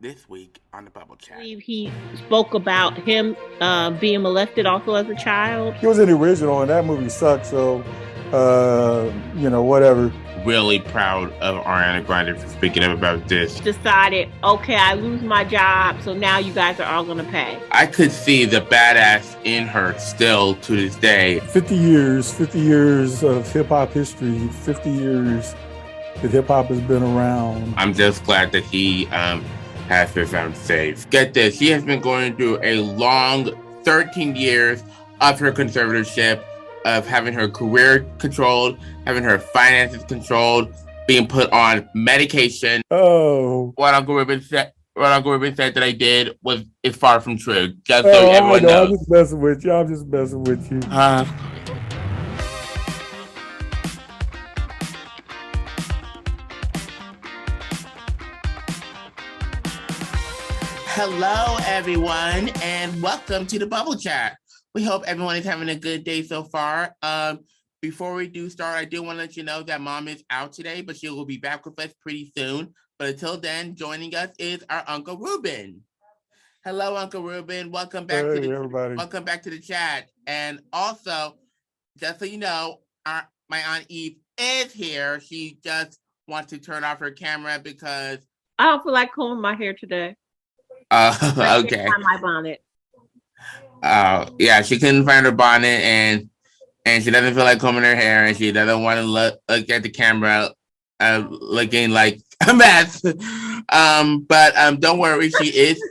this week on the Bubble Chat. He spoke about him being molested also as a child. He was in the original, and that movie sucked, so, whatever. Really proud of Ariana Grande for speaking up about this. Decided, okay, I lose my job, so now you guys are all going to pay. I could see the badass in her still to this day. 50 years of hip-hop history, 50 years that hip-hop has been around. I'm just glad that he has been found safe. Get this, she has been going through a long 13 years of her conservatorship, of having her career controlled, having her finances controlled, being put on medication. Oh. What Uncle Ruben said that I did is far from true. Just so everyone knows. I'm just messing with you. Hello, everyone, and welcome to the Bubble Chat. We hope everyone is having a good day so far. Before we do start, I do want to let you know that Mom is out today, but she will be back with us pretty soon. But until then, joining us is our Uncle Ruben. Hello, Uncle Ruben. Welcome back everybody. Welcome back to the chat. And also, just so you know, my Aunt Eve is here. She just wants to turn off her camera because I don't feel like combing my hair today. Okay. My bonnet. Yeah, she couldn't find her bonnet and she doesn't feel like combing her hair and she doesn't want to look at the camera looking like a mess. But don't worry, she is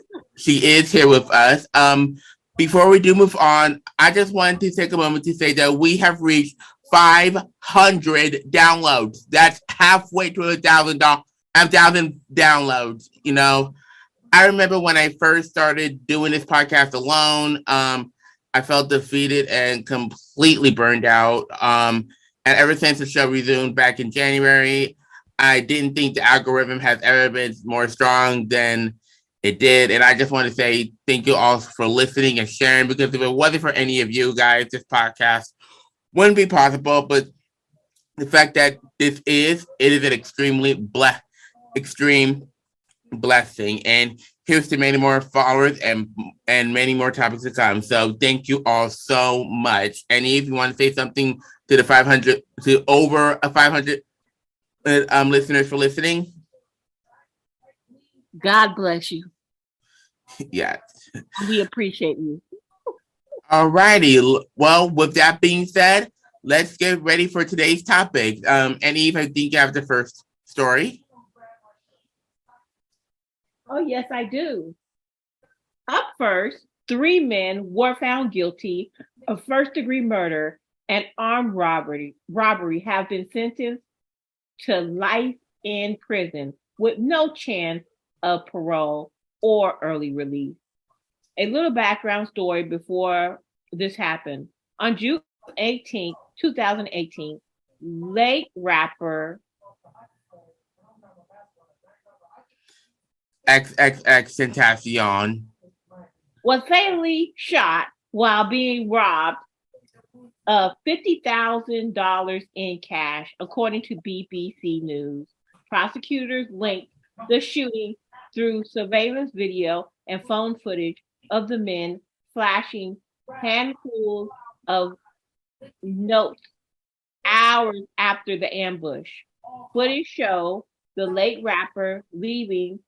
here with us. Before we do move on, I just wanted to take a moment to say that we have reached 500 downloads. That's halfway to 1,000 downloads, you know. I remember when I first started doing this podcast alone, I felt defeated and completely burned out. And ever since the show resumed back in January, I didn't think the algorithm has ever been more strong than it did. And I just want to say thank you all for listening and sharing, because if it wasn't for any of you guys, this podcast wouldn't be possible. But the fact that it is an extreme blessing, and here's to many more followers and many more topics to come. So thank you all so much. And if you want to say something to the 500 to over 500 listeners for listening, God bless you. Yes, we appreciate you. All righty. Well, with that being said, let's get ready for today's topic. And Eve, I think you have the first story. Oh, yes, I do. Up first, 3 men were found guilty of first-degree murder and armed robbery have been sentenced to life in prison with no chance of parole or early release. A little background story before this happened. On June 18, 2018, late rapper XXXTENTACION was fatally shot while being robbed of $50,000 in cash, according to BBC News. Prosecutors linked the shooting through surveillance video and phone footage of the men flashing handfuls of notes hours after the ambush. Footage show the late rapper leaving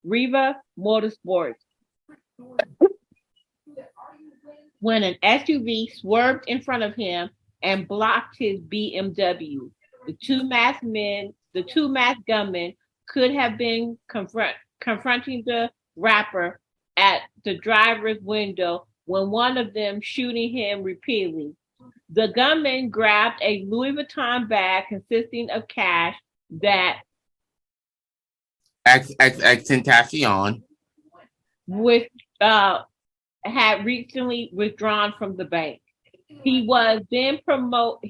Riva Motorsports when an SUV swerved in front of him and blocked his BMW. The two masked gunmen could have been confronting the rapper at the driver's window when one of them shooting him repeatedly. The gunman grabbed a Louis Vuitton bag consisting of cash that XXXTENTACION which had recently withdrawn from the bank. He was then pronounced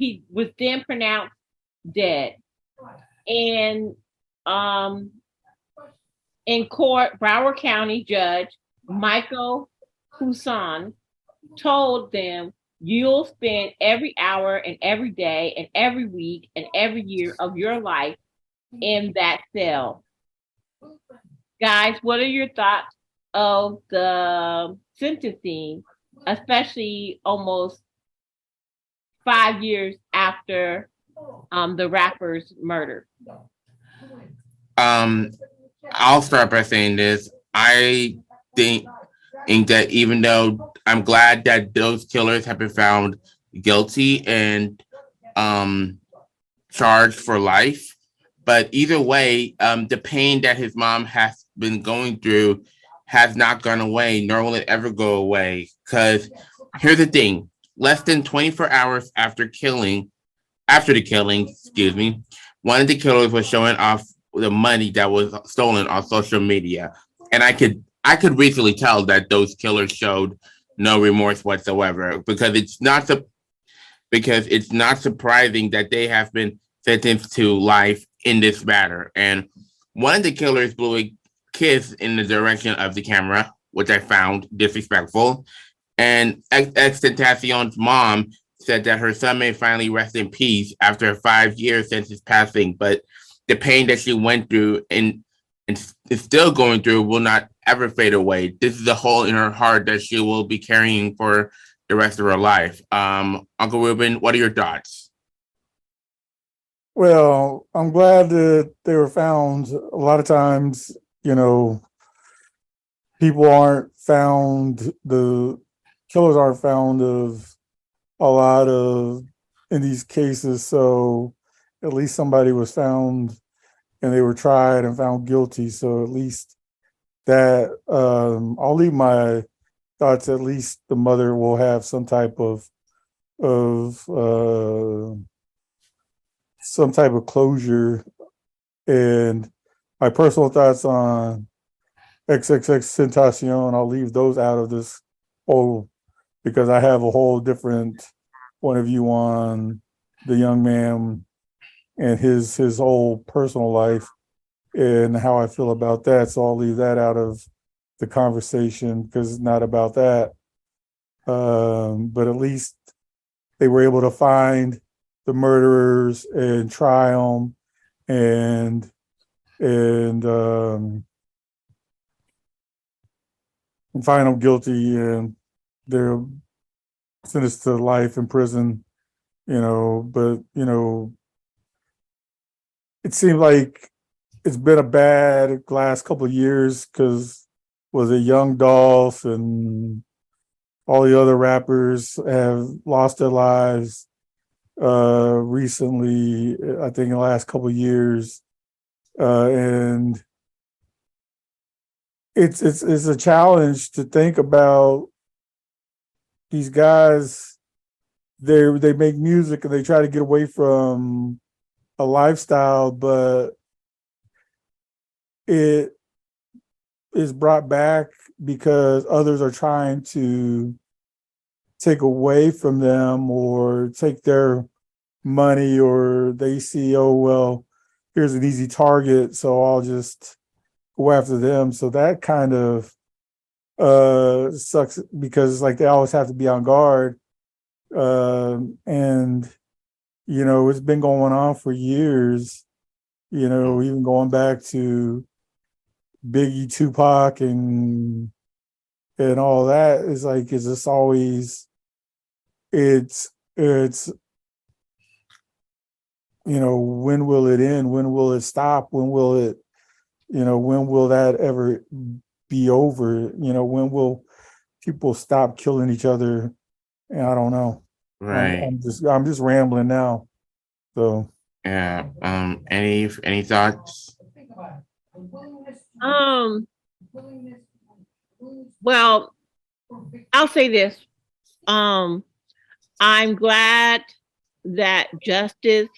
dead. And in court, Broward County Judge Michael Huson told them, "You'll spend every hour and every day and every week and every year of your life in that cell." Guys, what are your thoughts of the sentencing, especially almost 5 years after the rapper's murder? Um, I'll start by saying this. I think that even though I'm glad that those killers have been found guilty and um charged for life, but either way, the pain that his mom has been going through has not gone away, nor will it ever go away. Because here's the thing: less than 24 hours after the killing, excuse me, one of the killers was showing off the money that was stolen on social media, and I could recently tell that those killers showed no remorse whatsoever because it's not surprising that they have been sentenced to life in this matter. And one of the killers blew a kiss in the direction of the camera, which I found disrespectful. And XXXTENTACION's mom said that her son may finally rest in peace after 5 years since his passing, but the pain that she went through and is still going through will not ever fade away. This is a hole in her heart that she will be carrying for the rest of her life. Uncle Ruben, what are your thoughts? Well, I'm glad that they were found. A lot of times, people aren't found, the killers aren't found of a lot of in these cases. So at least somebody was found and they were tried and found guilty. So at least that, I'll leave my thoughts. At least the mother will have some type of closure. And my personal thoughts on XXXTentacion, I'll leave those out of this whole, because I have a whole different point of view on the young man and his whole personal life and how I feel about that. So I'll leave that out of the conversation because it's not about that. But at least they were able to find the murderers and try them and find them guilty, and they're sentenced to life in prison. But it seemed like it's been a bad last couple of years because was it Young Dolph and all the other rappers have lost their lives recently, I think in the last couple of years. And it's a challenge to think about these guys. They make music and they try to get away from a lifestyle, but it is brought back because others are trying to take away from them or take their money, or they see, oh, well, here's an easy target, so I'll just go after them. So that kind of sucks because like they always have to be on guard. And it's been going on for years, even going back to Biggie, Tupac, and all that. Is like, is this always, it's when will it end? When will it stop? When will it, when will that ever be over? When will people stop killing each other? And I don't know. Right. I'm just rambling now. So yeah. Any thoughts? Well, I'll say this. I'm glad that justice,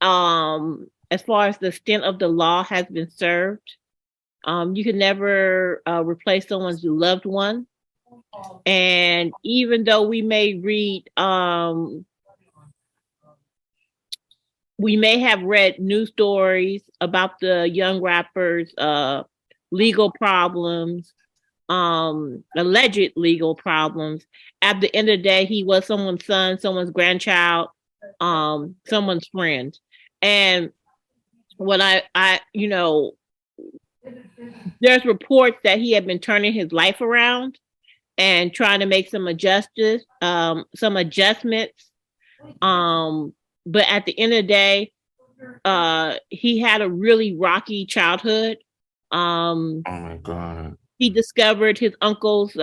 as far as the extent of the law, has been served. You can never replace someone's loved one. And even though we may have read news stories about the young rapper's legal problems, alleged legal problems. At the end of the day, he was someone's son, someone's grandchild, someone's friend. And what I there's reports that he had been turning his life around and trying to make some adjustments. But at the end of the day, he had a really rocky childhood. Oh my God. He discovered his uncle's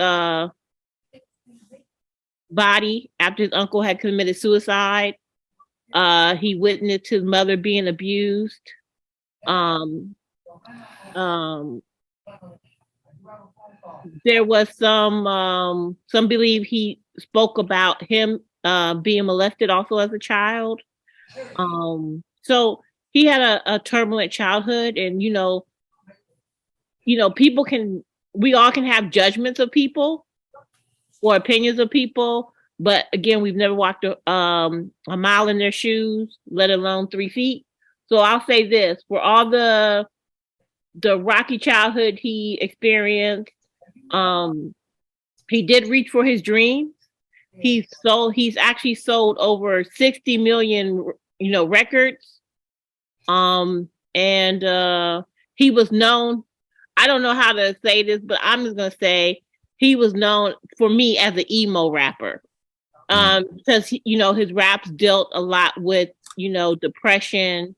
body after his uncle had committed suicide. He witnessed his mother being abused. Um, um, there was some believe he spoke about him being molested also as a child. So he had a turbulent childhood, and we all can have judgments of people or opinions of people, but again, we've never walked a mile in their shoes, let alone 3 feet. So I'll say this: for all the rocky childhood he experienced, he did reach for his dreams. He's actually sold over 60 million, records. And he was known. I don't know how to say this, but I'm just gonna say he was known for me as an emo rapper. Because his raps dealt a lot with depression,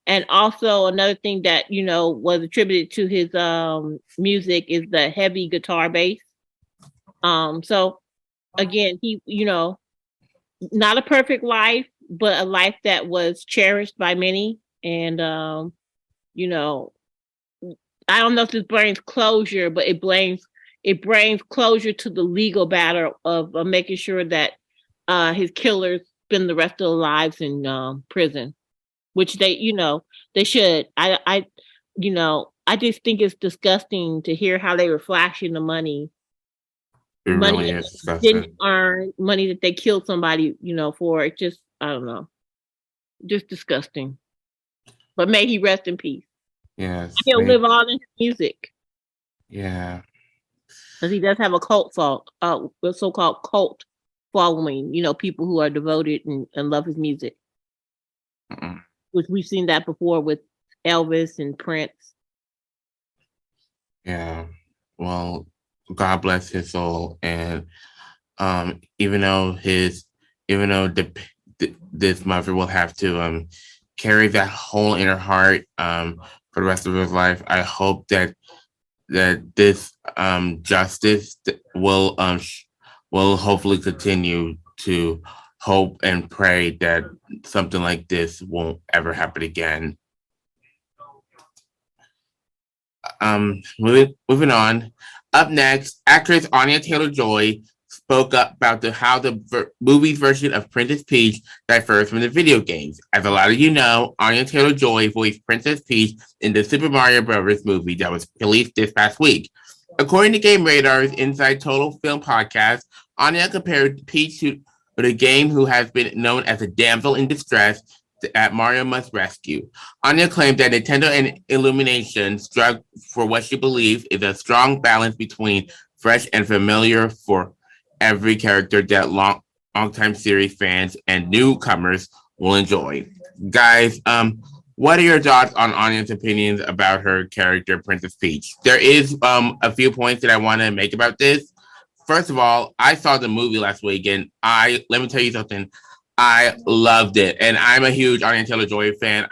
and also another thing that was attributed to his music is the heavy guitar bass. So again, he not a perfect life, but a life that was cherished by many. And I don't know if this brings closure, but it brings closure to the legal battle of making sure that his killers spend the rest of their lives in prison, which they should. I just think it's disgusting to hear how they were flashing the money. It Money really that is they disgusting. didn't earn, money that they killed somebody, for. It just, I don't know, just disgusting. But may he rest in peace. Yes. He'll live on in his music. Yeah. Because he does have a so-called cult following, people who are devoted and love his music. Mm-mm. Which we've seen that before with Elvis and Prince. Yeah. Well, God bless his soul. And even though this mother will have to carry that hole in her heart for the rest of his life, I hope that this justice will hopefully continue to hope and pray that something like this won't ever happen again. Moving on. Up next, actress Anya Taylor-Joy spoke up about how the movie's version of Princess Peach differs from the video games. As a lot of you know, Anya Taylor-Joy voiced Princess Peach in the Super Mario Bros. Movie that was released this past week. According to Game Radar's Inside Total Film podcast, Anya compared Peach to the game who has been known as a damsel in distress that Mario must rescue. Anya claimed that Nintendo and Illumination struck for what she believes is a strong balance between fresh and familiar for every character that longtime series fans and newcomers will enjoy. Guys, what are your thoughts on Anya's opinions about her character, Princess Peach? There is a few points that I want to make about this. First of all, I saw the movie last week, and let me tell you something. I loved it, and I'm a huge Anya Taylor-Joy fan.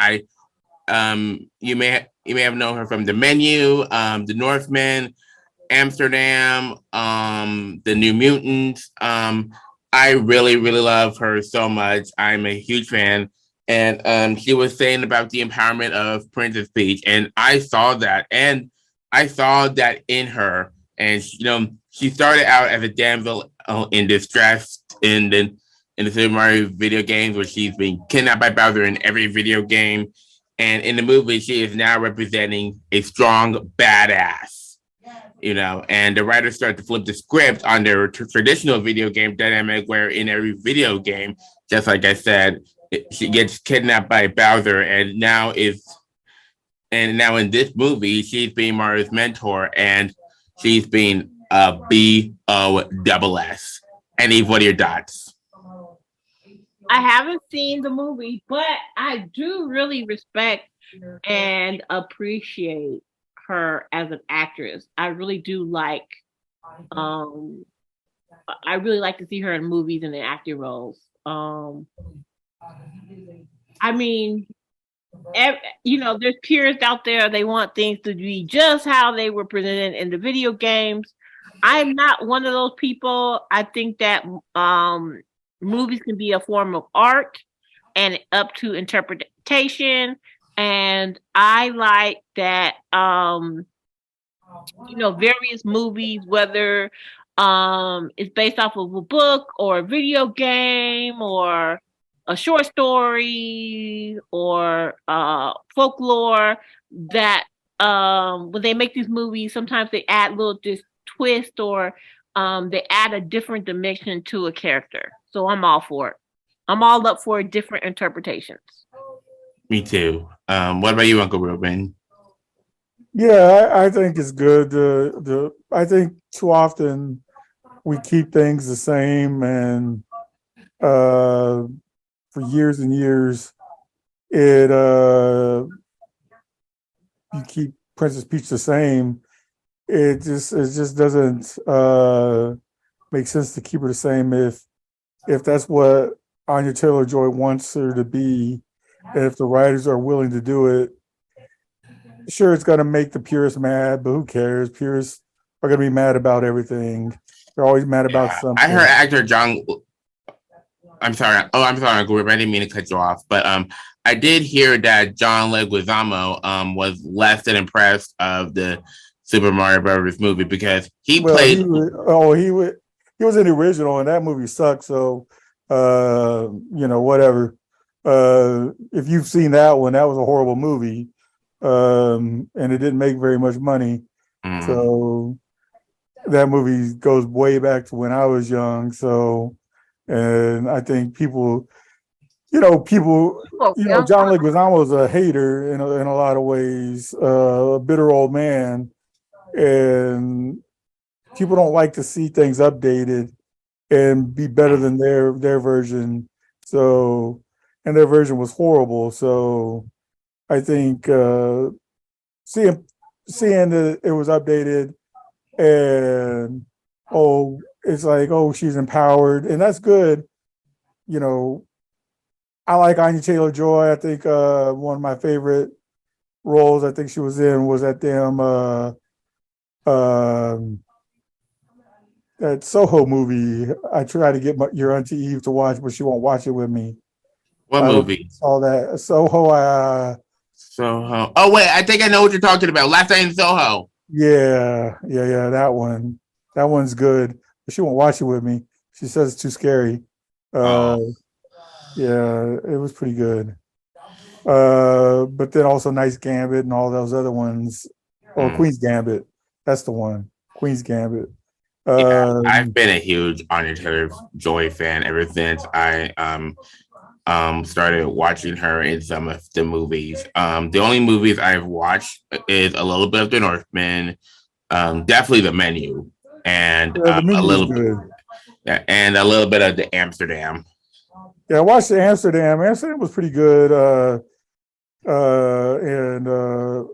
You may have known her from The Menu, The Northman, Amsterdam, The New Mutants. I really, really love her so much. I'm a huge fan. And she was saying about the empowerment of Princess Peach, and I saw that, in her. And she started out as a damsel in distress in the Super Mario video games, where she's been kidnapped by Bowser in every video game. And in the movie, she is now representing a strong badass. And the writers start to flip the script on their traditional video game dynamic, where in every video game, just like I said, she gets kidnapped by Bowser, and now in this movie, she's being Mario's mentor, and she's being BOSS. Eve, what are your thoughts? I haven't seen the movie, but I do really respect and appreciate her as an actress. I really do like. I really like to see her in movies and in acting roles. I mean, there's purists out there. They want things to be just how they were presented in the video games. I'm not one of those people. I think that movies can be a form of art and up to interpretation. And I like that, various movies, whether it's based off of a book or a video game or a short story or folklore, that when they make these movies, sometimes they add a little this twist or they add a different dimension to a character. So I'm all for it. I'm all up for different interpretations. Me too. What about you, Uncle Ruben? Yeah, I think it's good. I think too often we keep things the same, and for years and years, you keep Princess Peach the same. It just doesn't make sense to keep her the same if that's what Anya Taylor-Joy wants her to be, and if the writers are willing to do it. Sure, it's going to make the purists mad, but who cares? Purists are going to be mad about everything. They're always mad about something. I heard actor John. I'm sorry. Oh, I'm sorry, Uncle Ruben. I didn't mean to cut you off, but I did hear that John Leguizamo was less than impressed of the Super Mario Brothers movie because he played. He was in the original, and that movie sucked. So, whatever. If you've seen that one, that was a horrible movie. And it didn't make very much money. So that movie goes way back to when I was young. So, and I think people, John Leguizamo was a hater in a lot of ways, a bitter old man, and people don't like to see things updated and be better than their version. So, and their version was horrible. So, I think seeing that it was updated and it's like, she's empowered, and that's good. I like Anya Taylor-Joy. I think one of my favorite roles I think she was in was that that Soho movie. I try to get your Auntie Eve to watch, but she won't watch it with me. What movie? All that Soho. Soho. Oh wait, I think I know what you're talking about. Last Night in Soho. Yeah. That one. That one's good, but she won't watch it with me. She says it's too scary. Yeah, it was pretty good. But then also Nice Gambit and all those other ones. Or Queen's Gambit. That's the one. Queen's Gambit. I've been a huge Anya Taylor-Joy fan ever since I started watching her in some of the movies. The only movies I've watched is a little bit of The Northman, definitely The Menu, and a little bit, and a little bit of The Amsterdam. Yeah, I watched The Amsterdam. Amsterdam was pretty good, and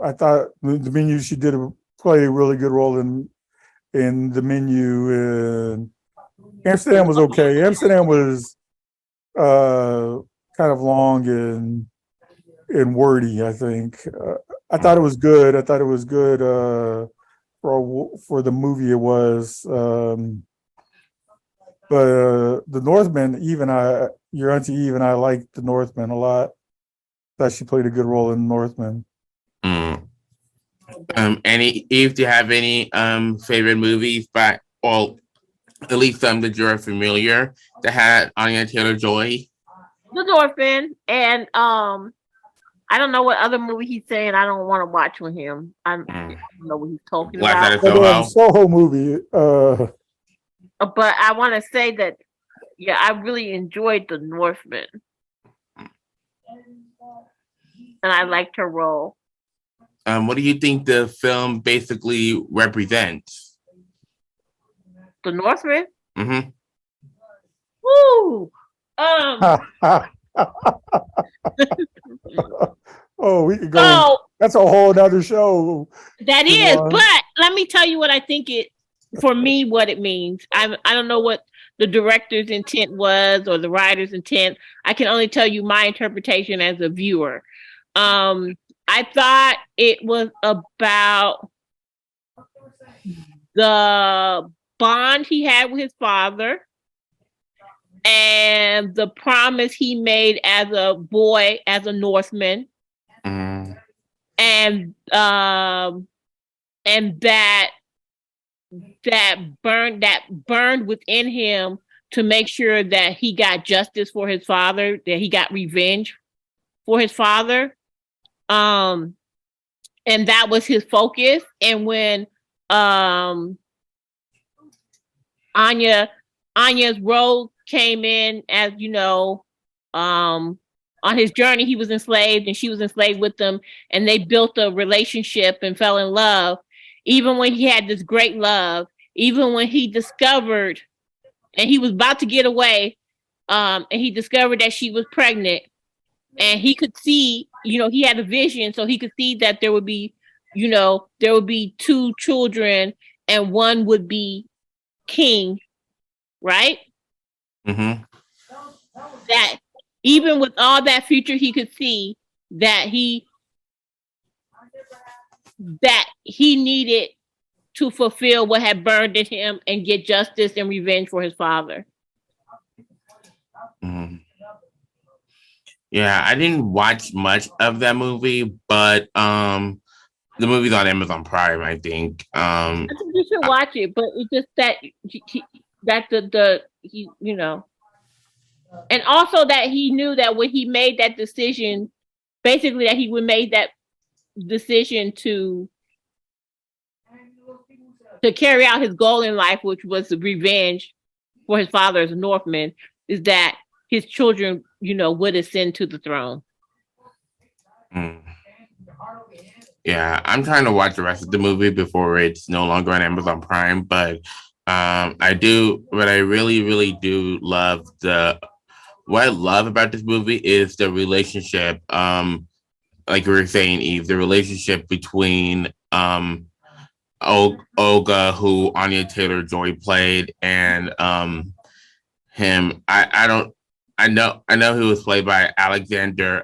I thought The Menu she did play a really good role in The Menu. And Amsterdam was okay. Amsterdam was kind of long and wordy, I think. I thought it was good. For the movie it was. But The Northman, your Auntie Eve and I liked The Northman a lot. Thought she played a good role in The Northman. Eve, do you have any favorite movies at least some that you're familiar that had Anya Taylor-Joy? The Northman, and I don't know what other movie he's saying. I don't want to watch with him. I don't know what he's talking about. The Soho movie. But I want to say that, I really enjoyed The Northman, and I liked her role. What do you think the film basically represents? The Northman? Mm-hmm. Woo! Oh, we could go. So That's a whole nother show. that is, but let me tell you what I think for me, what it means. I don't know what the director's intent was or the writer's intent. I can only tell you my interpretation as a viewer. I thought it was about the bond he had with his father and the promise he made as a boy, as a Northman, and that burned within him to make sure that he got justice for his father, that he got revenge for his father. And that was his focus. And when Anya's role came in, as you know, on his journey, he was enslaved and she was enslaved with him, and they built a relationship and fell in love. Even when he had this great love, even when he discovered, and he was about to get away, and he discovered that she was pregnant, and he could see, he had a vision, so he could see that there would be, there would be 2 children and one would be king, right? Mm-hmm. That even with all that future, he could see that he needed to fulfill what had burned in him and get justice and revenge for his father. Mm-hmm. Yeah, I didn't watch much of that movie, but the movie's on Amazon Prime, I think. I think you should watch it, but it's just that and also that he knew that when he made that decision, basically that he would make that decision to carry out his goal in life, which was the revenge for his father as a Northman, is that his children, would ascend to the throne. Yeah, I'm trying to watch the rest of the movie before it's no longer on Amazon Prime, but I really, really do love what I love about this movie is the relationship, like you were saying, Eve, the relationship between Olga, who Anya Taylor-Joy played, and him. I know he was played by Alexander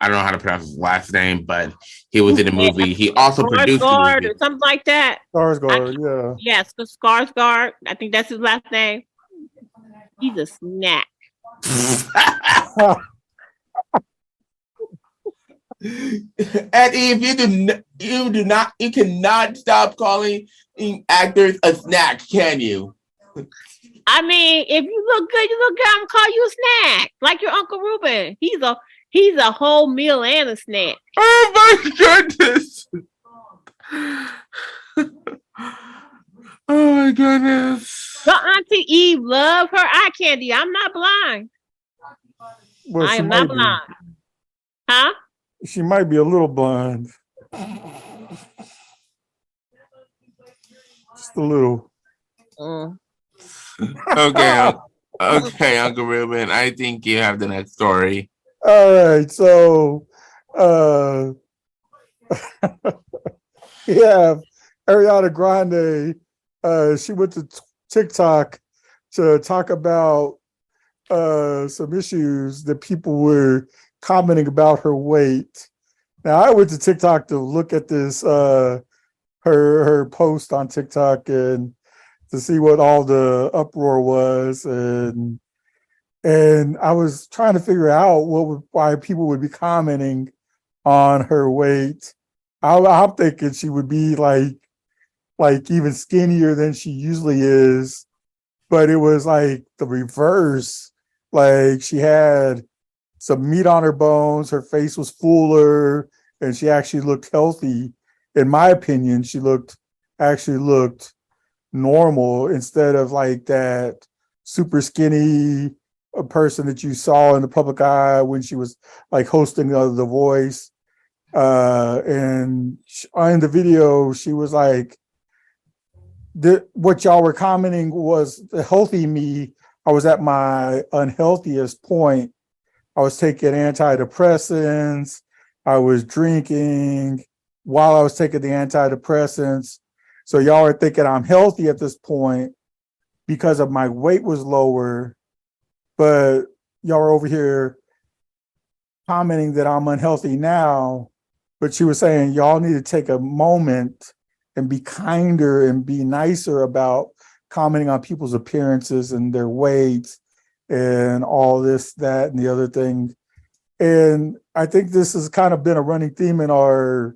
I don't know how to pronounce his last name, but he was in the movie. He also produced the movie. Or something like that. Skarsgård, yeah. Yes, Skarsgård. I think that's his last name. He's a snack. And if you cannot stop calling actors a snack, can you? I mean, if you look good, I'm gonna call you a snack, like your Uncle Ruben. He's a whole meal and a snack. Oh my goodness! Oh my goodness! Your Auntie Eve love her eye candy. I'm not blind. Well, I am not blind. Huh? She might be a little blind. Just a little. Okay, Uncle Ruben. I think you have the next story. All right, so yeah, Ariana Grande. She went to TikTok to talk about some issues that people were commenting about her weight. Now, I went to TikTok to look at this her post on TikTok and to see what all the uproar was, and I was trying to figure out why people would be commenting on her weight. I'm thinking she would be like even skinnier than she usually is, but it was like the reverse. Like she had some meat on her bones, her face was fuller, and she actually looked healthy. In my opinion, she actually looked normal instead of like that super skinny person that you saw in the public eye when she was like hosting The Voice. And in the video, she was like, what y'all were commenting was the healthy me. I was at my unhealthiest point. I was taking antidepressants. I was drinking while I was taking the antidepressants. So y'all are thinking I'm healthy at this point because of my weight was lower, but y'all are over here commenting that I'm unhealthy now. But she was saying y'all need to take a moment and be kinder and be nicer about commenting on people's appearances and their weights and all this, that, and the other thing. And I think this has kind of been a running theme in the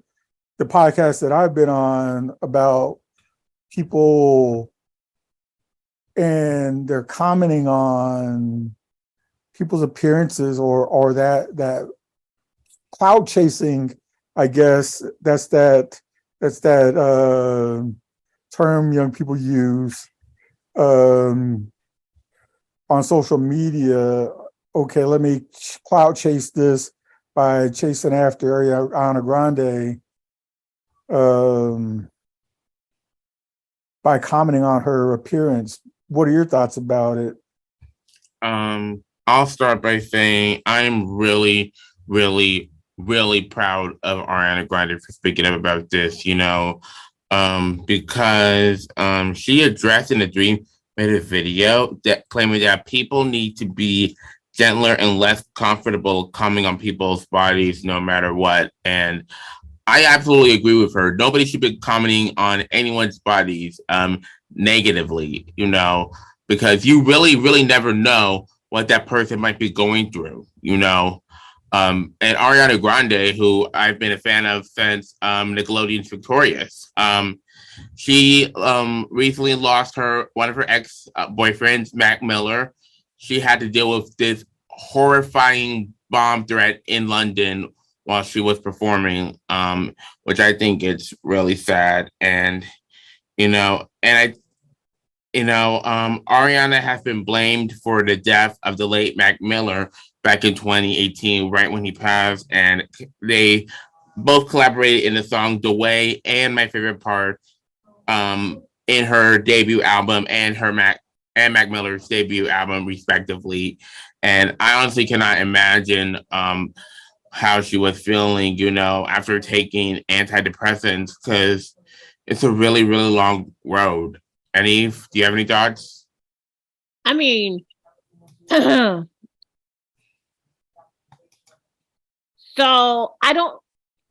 podcast that I've been on about people and they're commenting on people's appearances or that cloud chasing, I guess that's that term young people use on social media. Okay, let me cloud chase this by chasing after Ariana Grande by commenting on her appearance. What are your thoughts about it? I'll start by saying I'm really, really, really proud of Ariana Grande for speaking up about this, because she addressed in the Dream made a video that claiming that people need to be gentler and less comfortable coming on people's bodies no matter what. And I absolutely agree with her. Nobody should be commenting on anyone's bodies negatively, because you really, really never know what that person might be going through, And Ariana Grande, who I've been a fan of since Nickelodeon's Victorious, she recently lost one of her ex-boyfriends, Mac Miller. She had to deal with this horrifying bomb threat in London while she was performing, which I think is really sad. And, Ariana has been blamed for the death of the late Mac Miller back in 2018, right when he passed. And they both collaborated in the song The Way and My Favorite Part in her debut album and Mac Miller's debut album, respectively. And I honestly cannot imagine how she was feeling, after taking antidepressants, because it's a really, really long road. And Eve, do you have any thoughts? I mean, so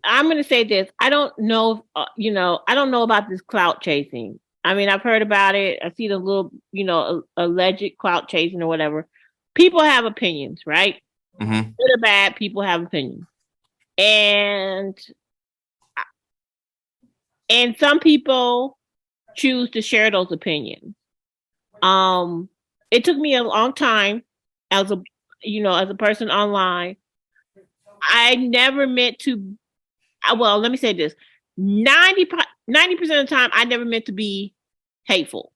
I'm going to say this. I don't know, I don't know about this clout chasing. I mean, I've heard about it. I see the little, alleged clout chasing or whatever. People have opinions, right? Mm-hmm. Good or bad, people have opinions. And some people choose to share those opinions. It took me a long time as a person online. I never meant to, well, let me say this. 90% of the time, I never meant to be hateful.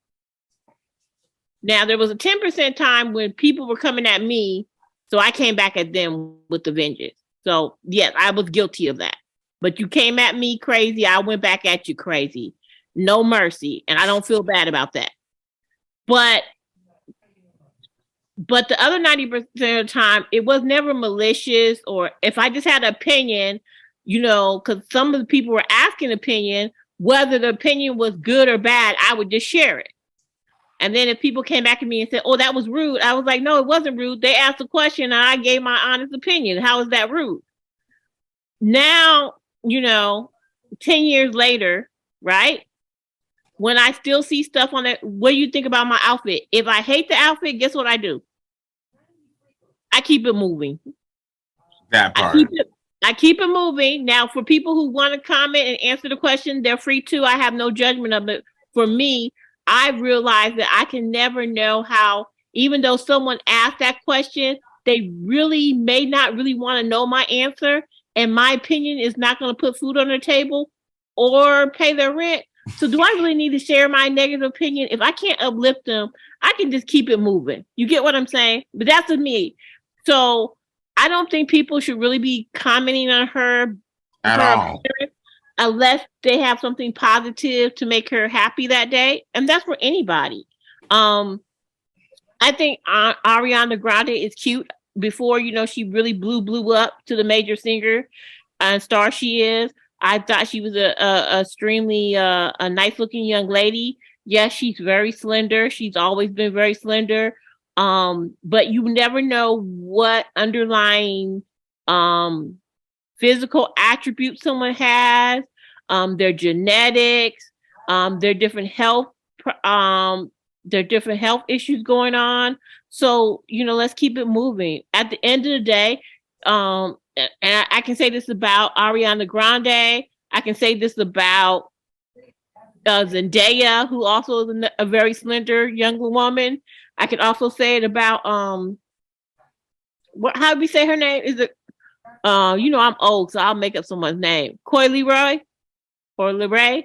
Now, there was a 10% time when people were coming at me, so I came back at them with the vengeance. So, yes, I was guilty of that. But you came at me crazy, I went back at you crazy. No mercy, and I don't feel bad about that. But the other 90% of the time, it was never malicious, or if I just had an opinion, because some of the people were asking opinion, whether the opinion was good or bad, I would just share it. And then if people came back at me and said, oh, that was rude, I was like, no, it wasn't rude. They asked a question and I gave my honest opinion. How is that rude? Now, 10 years later, right? When I still see stuff on it, what do you think about my outfit? If I hate the outfit, guess what I do? I keep it moving. That part. I keep it moving. Now, for people who want to comment and answer the question, they're free to. I have no judgment of it. For me, I realized that I can never know how, even though someone asked that question, they really may not really want to know my answer. And my opinion is not going to put food on their table or pay their rent. So do I really need to share my negative opinion? If I can't uplift them, I can just keep it moving. You get what I'm saying? But that's with me. So I don't think people should really be commenting on her at all, unless they have something positive to make her happy that day. And that's for anybody. I think Ariana Grande is cute. before, she really blew up to the major singer and star she is. I thought she was a extremely a nice looking young lady. Yes, she's very slender. She's always been very slender. But you never know what underlying physical attributes someone has, their genetics, their different health issues going on. So, let's keep it moving. At the end of the day, and I can say this about Ariana Grande. I can say this about Zendaya, who also is a very slender young woman. I can also say it about how do we say her name? Is it I'm old, so I'll make up someone's name. Coy Leroy or Leray?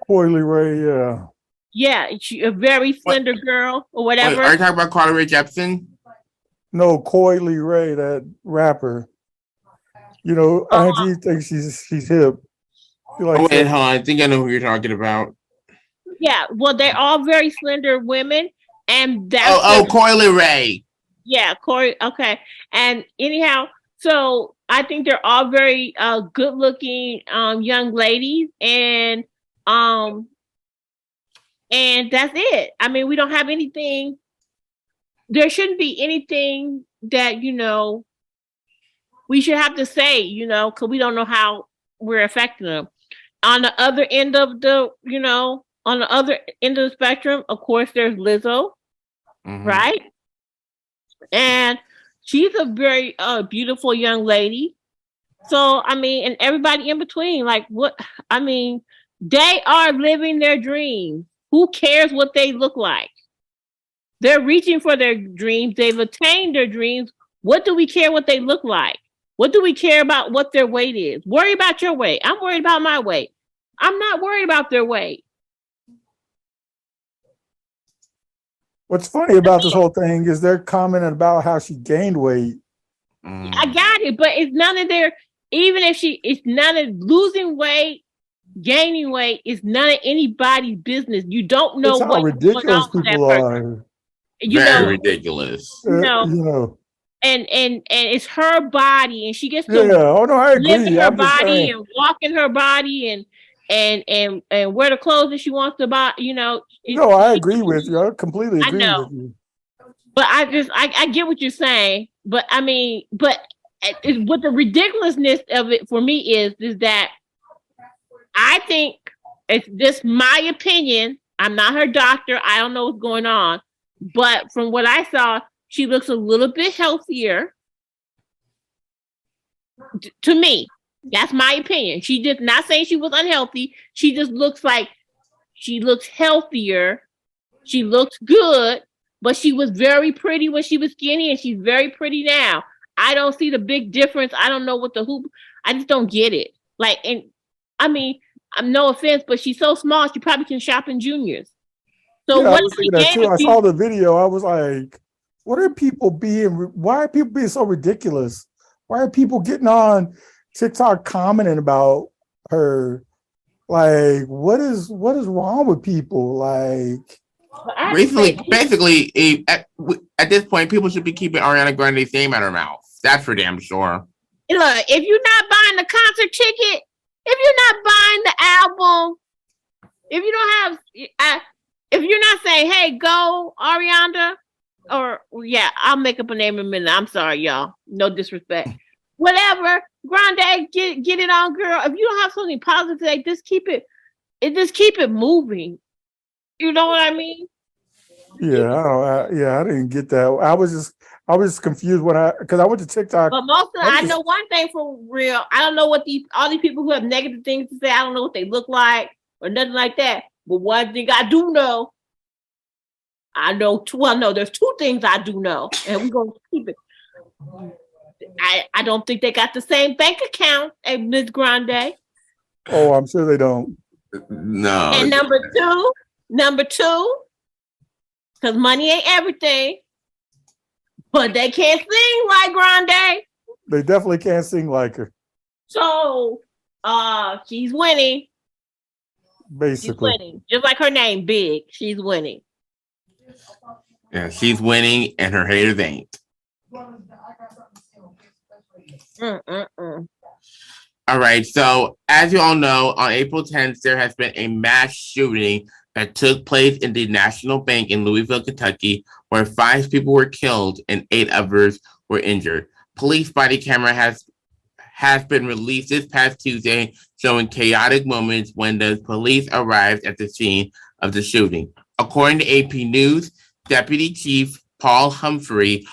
Coy Leroy, yeah. Yeah, she a very slender girl or whatever. Wait, are you talking about Carly Rae Jepsen? No, Coy Leroy, that rapper. Angie thinks she's hip. Wait, hold on. I think I know who you're talking about. Yeah, well, they're all very slender women, and that's Coy Leroy. Yeah, Corey. Okay, and anyhow, so I think they're all very good-looking young ladies, and that's it. I mean, we don't have anything. There shouldn't be anything that we should have to say, because we don't know how we're affecting them. On the other end of the, spectrum, of course, there's Lizzo, right? And she's a very beautiful young lady. So, I mean, and everybody in between, they are living their dreams. Who cares what they look like? They're reaching for their dreams. They've attained their dreams. What do we care what they look like? What do we care about what their weight is? Worry about your weight. I'm worried about my weight. I'm not worried about their weight. What's funny about this whole thing is they're commenting about how she gained weight. I got it, but it's none of their, even if it's none of losing weight, gaining weight, is none of anybody's business. You don't know what ridiculous people are. Very ridiculous. And it's her body, and she gets to I agree. live in her body and walk in her body and wear the clothes that she wants to buy. I agree with you. I completely agree with you. But I get what you're saying. But I mean, what the ridiculousness of it for me is that I think it's just my opinion. I'm not her doctor. I don't know what's going on. But from what I saw, she looks a little bit healthier to me. That's my opinion. She just not saying she was unhealthy. She just looks like she looks healthier. She looks good, but she was very pretty when she was skinny, and she's very pretty now. I don't see the big difference. I don't know what the hoop. I just don't get it. And I mean, I'm no offense, but she's so small. She probably can shop in Juniors. So I was thinking that too. I saw the video. I was like, why are people being so ridiculous? Why are people getting on TikTok commenting about her? Like, what is wrong with people? Basically, at this point, people should be keeping Ariana Grande's name out of her mouth. That's for damn sure. Look, if you're not buying the concert ticket, if you're not buying the album, if you don't have, if you're not saying, "Hey, go Ariana," I'll make up a name in a minute. I'm sorry, y'all. No disrespect. Whatever, Grande, get it on, girl. If you don't have something positive to say, just keep it moving. You know what I mean? Yeah, I didn't get that. I was confused because I went to TikTok. But I know one thing for real. I don't know what all these people who have negative things to say. I don't know what they look like or nothing like that. But one thing I do know, there's two things I do know, and we're gonna keep it. I don't think they got the same bank account as Miss Grande. Oh, I'm sure they don't. No. And number two, because money ain't everything, but they can't sing like Grande. They definitely can't sing like her. So, she's winning. Basically. She's winning. Just like her name, Big. She's winning. Yeah, she's winning and her haters ain't. All right, so as you all know, on April 10th, there has been a mass shooting that took place in the National Bank in Louisville, Kentucky, where 5 people were killed and 8 others were injured. Police body camera has been released this past Tuesday, showing chaotic moments when the police arrived at the scene of the shooting. According to AP News, Deputy Chief Paul Humphrey,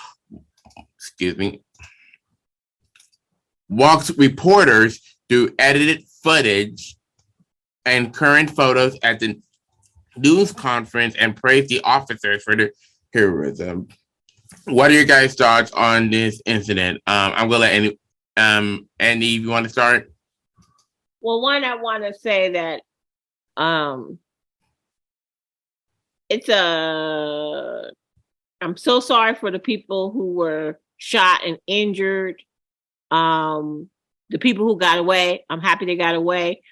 walked reporters through edited footage and current photos at the news conference and praised the officers for their heroism. What are your guys' thoughts on this incident? I'm gonna let Andy, you want to start? Well, one, I want to say that I'm so sorry for the people who were shot and injured. The people who got away, I'm happy they got away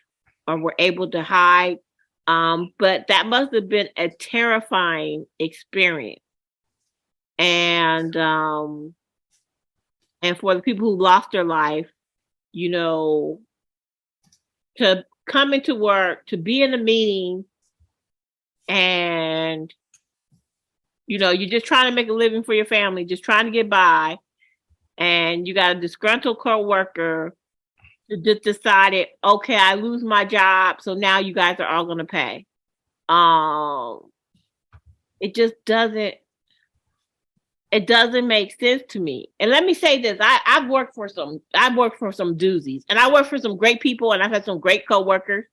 or were able to hide. But that must have been a terrifying experience. And for the people who lost their life, you know, to come into work, to be in a meeting, and you know, you're just trying to make a living for your family, just trying to get by, and you got a disgruntled coworker who just decided, okay, I lose my job, so now you guys are all gonna pay. It just doesn't. It doesn't make sense to me. And let me say this: I've worked for some doozies, and I work for some great people, and I've had some great coworkers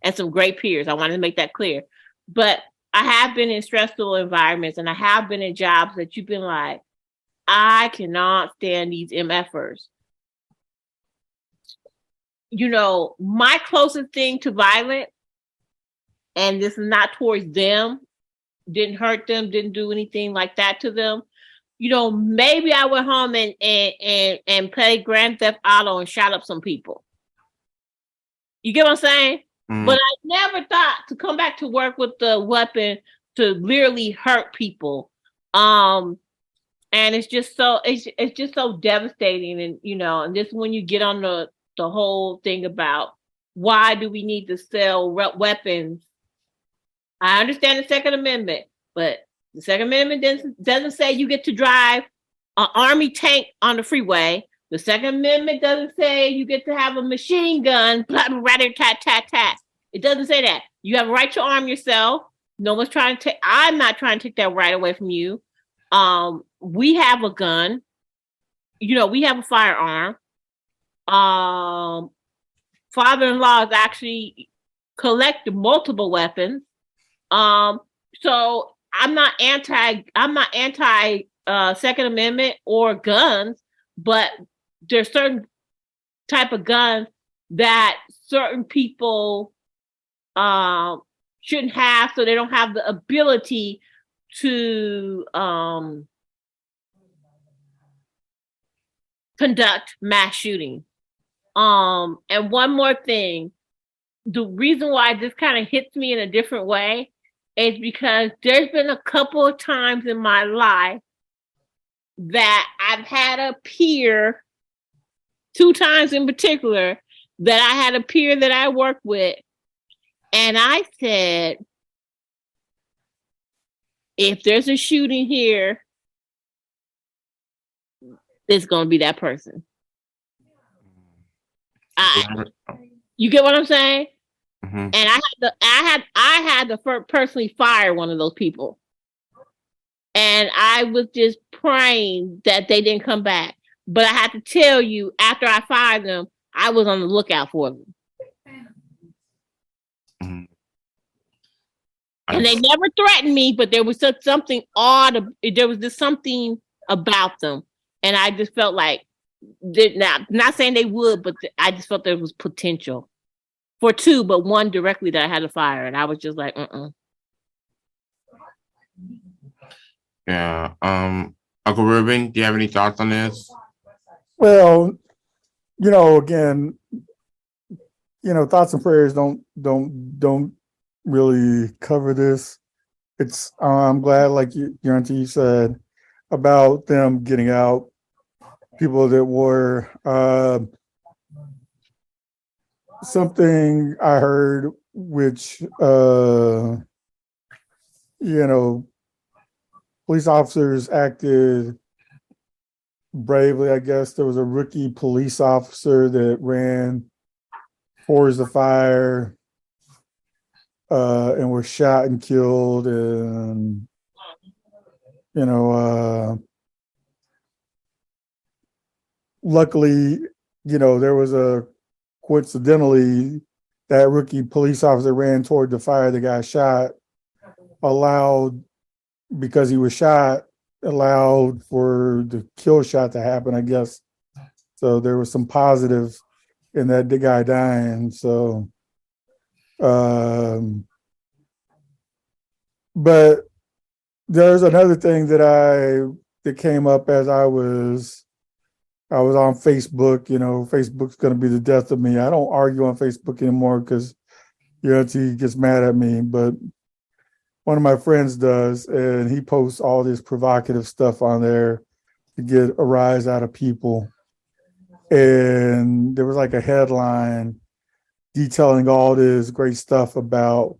and some great peers. I want to make that clear. But I have been in stressful environments, and I have been in jobs that you've been like, I cannot stand these MFers. You know, my closest thing to violence, and this is not towards them, didn't hurt them, didn't do anything like that to them. You know, maybe I went home and played Grand Theft Auto and shot up some people. You get what I'm saying? Mm. But I never thought to come back to work with the weapon to literally hurt people. And it's just so devastating. And you know, and this when you get on the whole thing about why do we need to sell weapons? I understand the Second Amendment, but the Second Amendment doesn't say you get to drive an army tank on the freeway. The Second Amendment doesn't say you get to have a machine gun, tat, tat, tat. It doesn't say that. You have a right to arm yourself. No one's trying to take, I'm not trying to take that right away from you. We have a gun. You know, we have a firearm. Father-in-laws actually collect multiple weapons. So I'm not anti Second Amendment or guns, but there's certain type of guns that certain people shouldn't have, so they don't have the ability to conduct mass shooting. And one more thing, the reason why this kind of hits me in a different way is because there's been a couple of times in my life that I've had a peer, 2 times in particular, that I had a peer that I worked with, and I said, if there's a shooting here, it's going to be that person. You get what I'm saying? Mm-hmm. And I had to personally fire one of those people, and I was just praying that they didn't come back. But I had to tell you, after I fired them, I was on the lookout for them, mm-hmm. And they never threatened me, but there was something odd. There was just something about them, and I just felt like, not saying they would, but I just felt there was potential for 2, but 1 directly that I had to fire, and I was just like, Yeah. Uncle Ruben, do you have any thoughts on this? Well, you know, again, you know, thoughts and prayers don't really cover this. it's I'm glad, like your auntie said, about them getting out. People that were something I heard, which police officers acted bravely. I guess there was a rookie police officer that ran towards the fire and was shot and killed, and luckily, there was a coincidentally that rookie police officer ran toward the fire that got shot, allowed, because he was shot, allowed for the kill shot to happen, I guess. So there was some positive in that the guy dying. So, but there's another thing that came up as I was on Facebook. Facebook's going to be the death of me. I don't argue on Facebook anymore because he gets mad at me, but one of my friends does, and he posts all this provocative stuff on there to get a rise out of people. And there was like a headline detailing all this great stuff about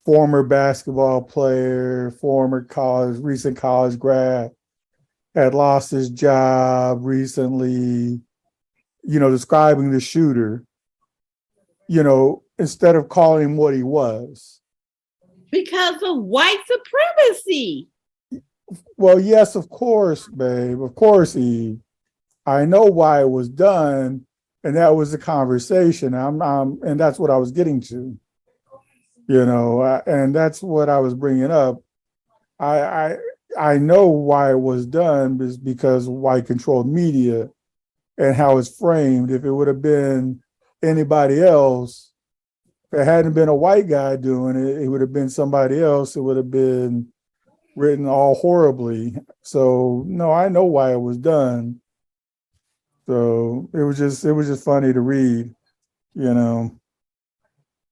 former basketball player, recent college grad, had lost his job recently, describing the shooter, instead of calling him what he was. Because of white supremacy. Well, yes, of course, babe. Of course, Eve. I know why it was done, and that was the conversation. And that's what I was getting to. And that's what I was bringing up. I know why it was done is because white controlled media and how it's framed. If it would have been anybody else, if it hadn't been a white guy doing it, it would have been somebody else. It would have been written all horribly. So no, I know why it was done. So it was just funny to read,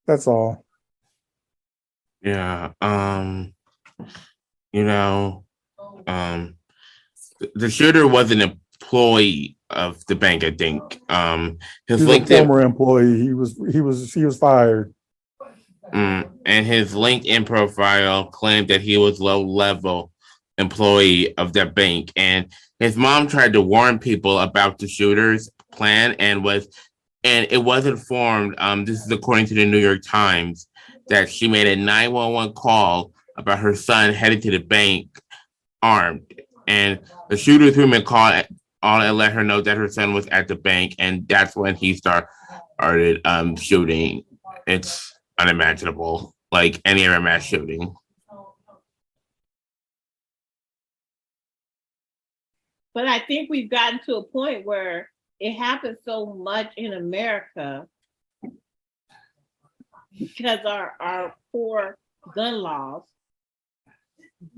That's all. Yeah. The shooter was an employee of the bank, I think. His He's LinkedIn, a former employee. He was fired. And his LinkedIn profile claimed that he was low-level employee of that bank, and his mom tried to warn people about the shooter's plan, and it was informed. This is according to the New York Times, that she made a 911 call about her son headed to the bank armed, and the shooter threw him a call and let her know that her son was at the bank, and that's when he started shooting. It's unimaginable, like any other mass shooting. But I think we've gotten to a point where it happens so much in America because our poor gun laws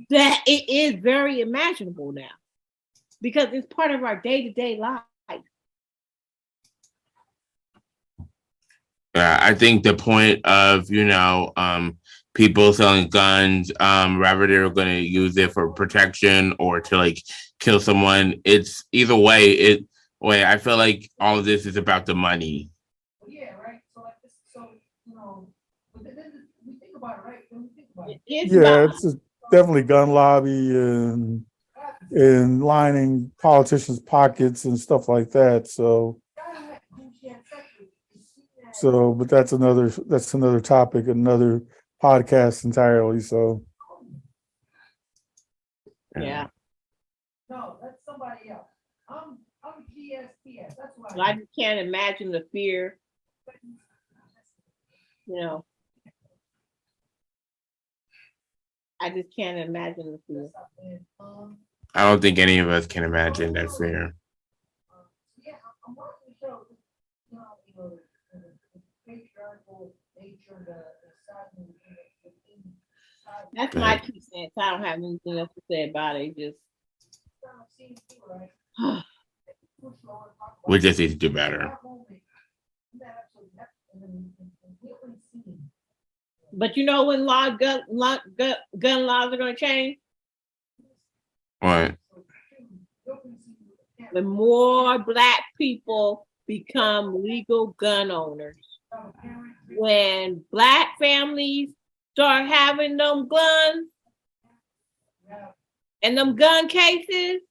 that it is very imaginable now because it's part of our day-to-day life. Yeah, I think the point of people selling guns, rather they're going to use it for protection or to like kill someone. It's either way. I feel like all of this is about the money. Yeah, right. So like this, but then we think about it, right? When we think about it. It's definitely gun lobby and lining politicians' pockets and stuff like that. But that's another topic, another podcast entirely. So Yeah. No, that's somebody else. I'm GSPS. That's why. I just can't imagine the fear. I just can't imagine the fear. I don't think any of us can imagine that fear. Yeah, I'm watching the show. The patriarchal nature, the That's my 2 cents. I don't have anything else to say about it. Just We just need to do better. But you know when gun laws are going to change? What? When more Black people become legal gun owners. When Black families start having them guns and them gun cases,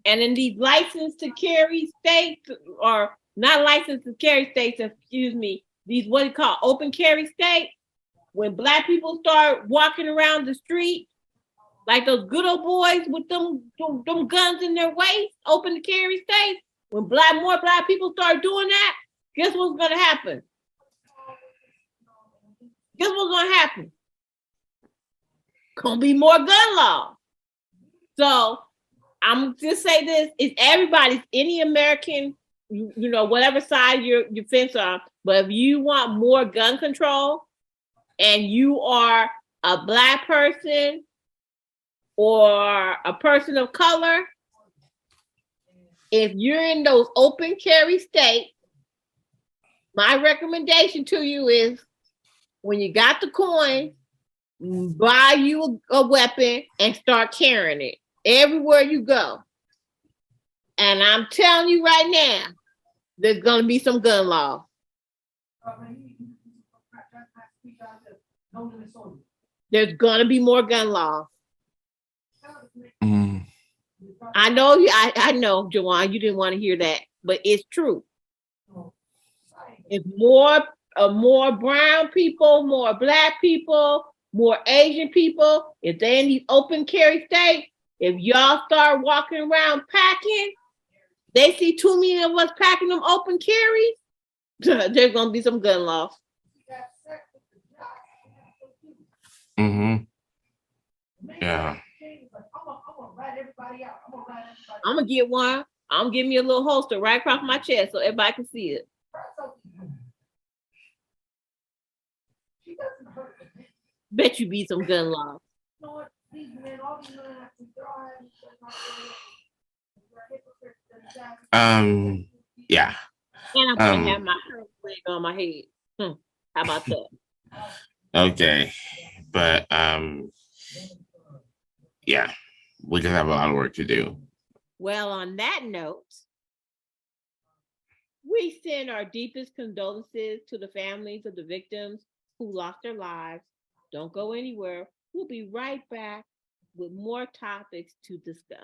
and in these licensed to carry states, or not licensed to carry states, excuse me, these what you call open carry states, when Black people start walking around the street, like those good old boys with them guns in their waist, open to carry states, when more Black people start doing that, guess what's gonna happen? Guess what's gonna happen? Gonna be more gun laws. So I'm just say this: it's everybody's, any American, you know, whatever side your fence on. But if you want more gun control, and you are a Black person or a person of color, if you're in those open carry states, my recommendation to you is, when you got the coin, buy you a weapon and start carrying it everywhere you go. And I'm telling you right now, there's going to be some gun laws. There's going to be more gun laws. Mm. I know, I know, Jawan, you didn't want to hear that, but it's true. If more brown people, more Black people, more Asian people, if they're in these open carry states, if y'all start walking around packing, they see too many of us packing them open carries, there's gonna be some gun laws. Mm-hmm. Yeah. I'm gonna get one. I'm gonna give me a little holster right across my chest so everybody can see it. Bet you be some gun laws. Yeah. And I'm gonna have my wig on my head. How about that? Okay. But yeah, we just have a lot of work to do. Well, on that note, we send our deepest condolences to the families of the victims who lost their lives. Don't go anywhere. We'll be right back with more topics to discuss.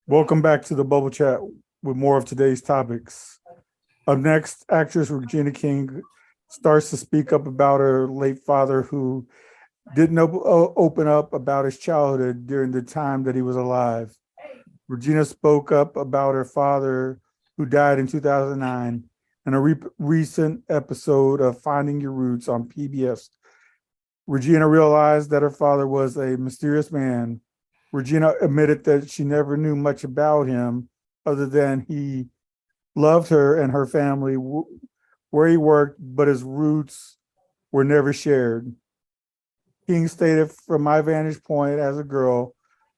Welcome back to the Bubble Chat with more of today's topics. Up next, actress Regina King starts to speak up about her late father, who didn't open up about his childhood during the time that he was alive. Regina spoke up about her father, who died in 2009, in a recent episode of Finding Your Roots on PBS. Regina realized that her father was a mysterious man. Regina admitted that she never knew much about him other than he loved her and her family, where he worked, but his roots were never shared. King stated, from my vantage point as a girl,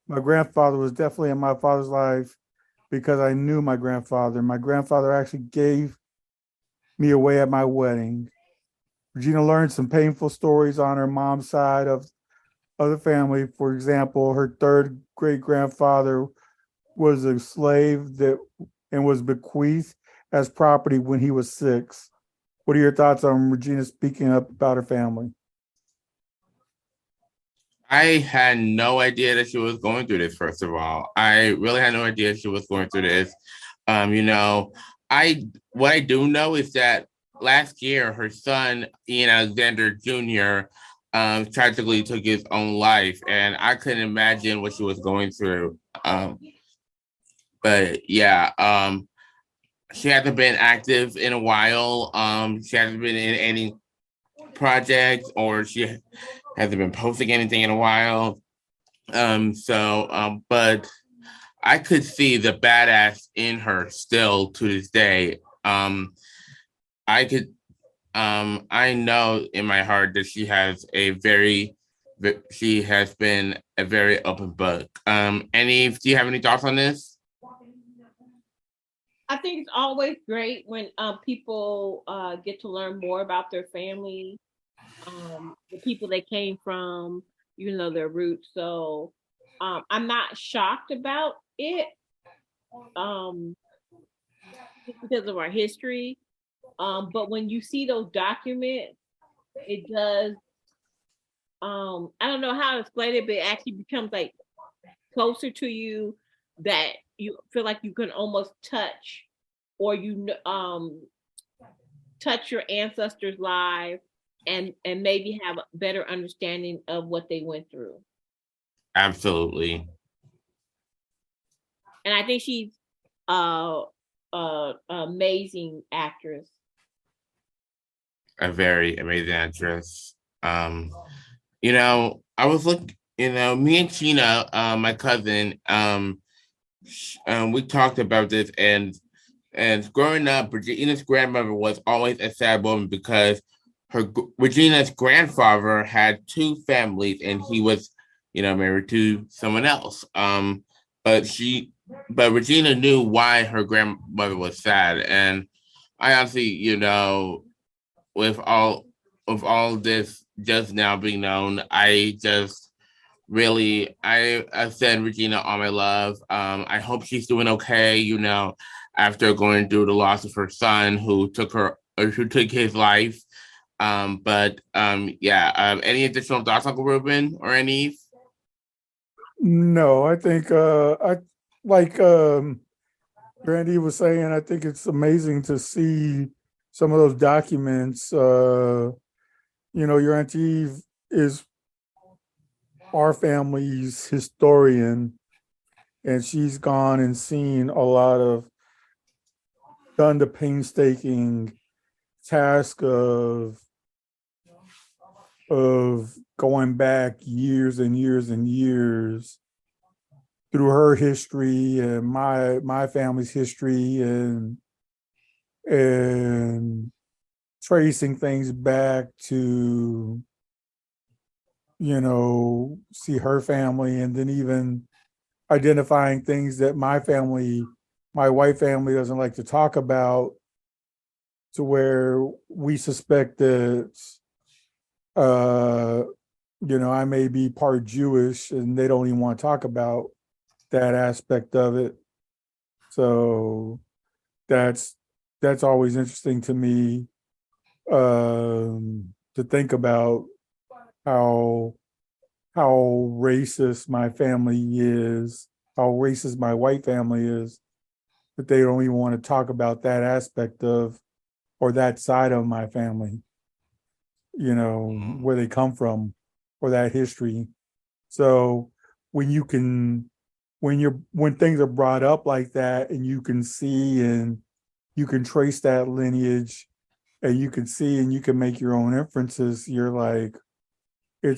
my grandfather was definitely in my father's life because I knew my grandfather. My grandfather actually gave me away at my wedding. Regina learned some painful stories on her mom's side of the family. For example, her third great grandfather was a slave and was bequeathed as property when he was 6. What are your thoughts on Regina speaking up about her family? I had no idea that she was going through this, first of all. I really had no idea she was going through this. What I do know is that last year, her son, Ian Alexander Jr., tragically took his own life, and I couldn't imagine what she was going through. But yeah, she hasn't been active in a while. She hasn't been in any projects, or she hasn't been posting anything in a while. But I could see the badass in her still to this day. I know in my heart that she has been a very open book. Do you have any thoughts on this? I think it's always great when people get to learn more about their family, the people they came from, their roots. So I'm not shocked about it um, just because of our history. But when you see those documents, it does. I don't know how to explain it, but it actually becomes like closer to you that you feel like you can almost touch, or touch your ancestors' lives and maybe have a better understanding of what they went through. Absolutely. And I think she's uh amazing actress. A very amazing actress. I was looking, me and Tina, my cousin, we talked about this, and growing up, Regina's grandmother was always a sad woman because Regina's grandfather had two families, and he was, married to someone else. But but Regina knew why her grandmother was sad, and I honestly, with all this just now being known, I just really I send Regina all my love. I hope she's doing okay, after going through the loss of her son who took his life. Any additional thoughts, Uncle Ruben or any? No, I think I like Randy was saying, I think it's amazing to see some of those documents. Your auntie is our family's historian, and she's gone and seen done the painstaking task of going back years and years and years through her history and my family's history, and tracing things back to see her family, and then even identifying things that my white family doesn't like to talk about, to where we suspect that I may be part Jewish, and they don't even want to talk about that aspect of it. So that's always interesting to me, to think about how racist my family is, how racist my white family is, that they don't even want to talk about that aspect of, or that side of my family, where they come from, or that history. So when when things are brought up like that, and you can see and you can trace that lineage, and you can see and you can make your own inferences, you're like, you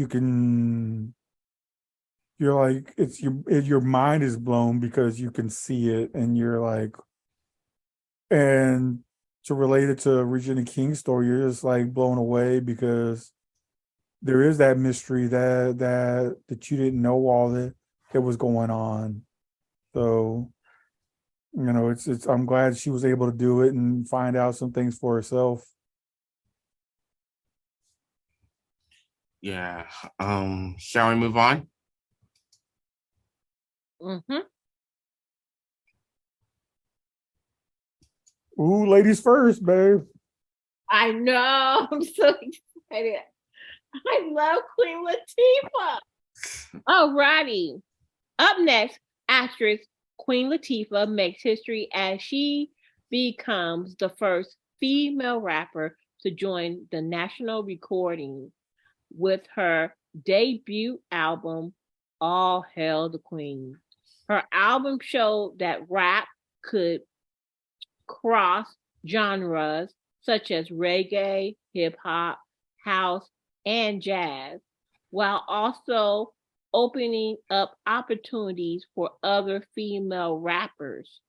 can, you're like, your mind is blown because you can see it, and you're like, and to relate it to Regina King's story, you're just like blown away, because there is that mystery that you didn't know all that was going on. So, it's I'm glad she was able to do it and find out some things for herself. Yeah. Shall we move on? Mm-hmm. Ooh, ladies first, babe. I know. I'm so excited. I love Queen Latifah. Alrighty. Up next, actress Queen Latifah makes history as she becomes the first female rapper to join the national recording with her debut album, All Hail the Queen. Her album showed that rap could cross genres such as reggae, hip hop, house, and jazz, while also opening up opportunities for other female rappers.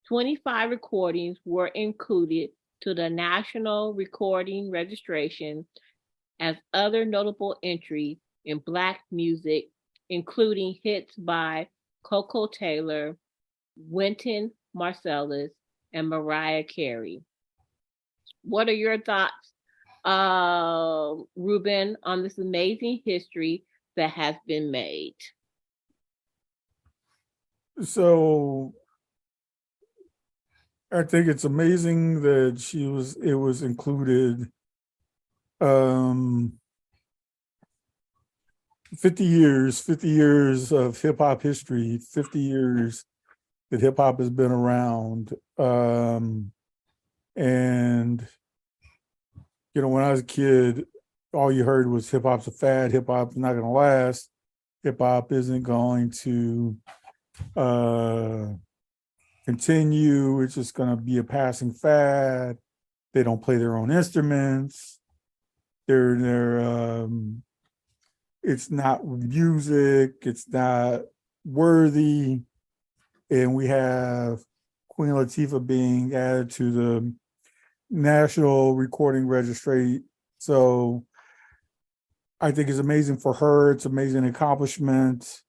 25 recordings were included to the National Recording Registration as other notable entries in Black music, including hits by Coco Taylor, Wynton Marsalis, and Mariah Carey. What are your thoughts, Ruben, on this amazing history that has been made? So I think it's amazing that it was included. 50 years of hip hop history, 50 years that hip hop has been around. And, you know, when I was a kid, all you heard was hip hop's a fad, hip hop's not going to last, hip hop isn't going to continue, it's just going to be a passing fad. They don't play their own instruments. It's not music, it's not worthy. And we have Queen Latifah being added to the National Recording Registry. So I think it's amazing for her. It's an amazing accomplishment.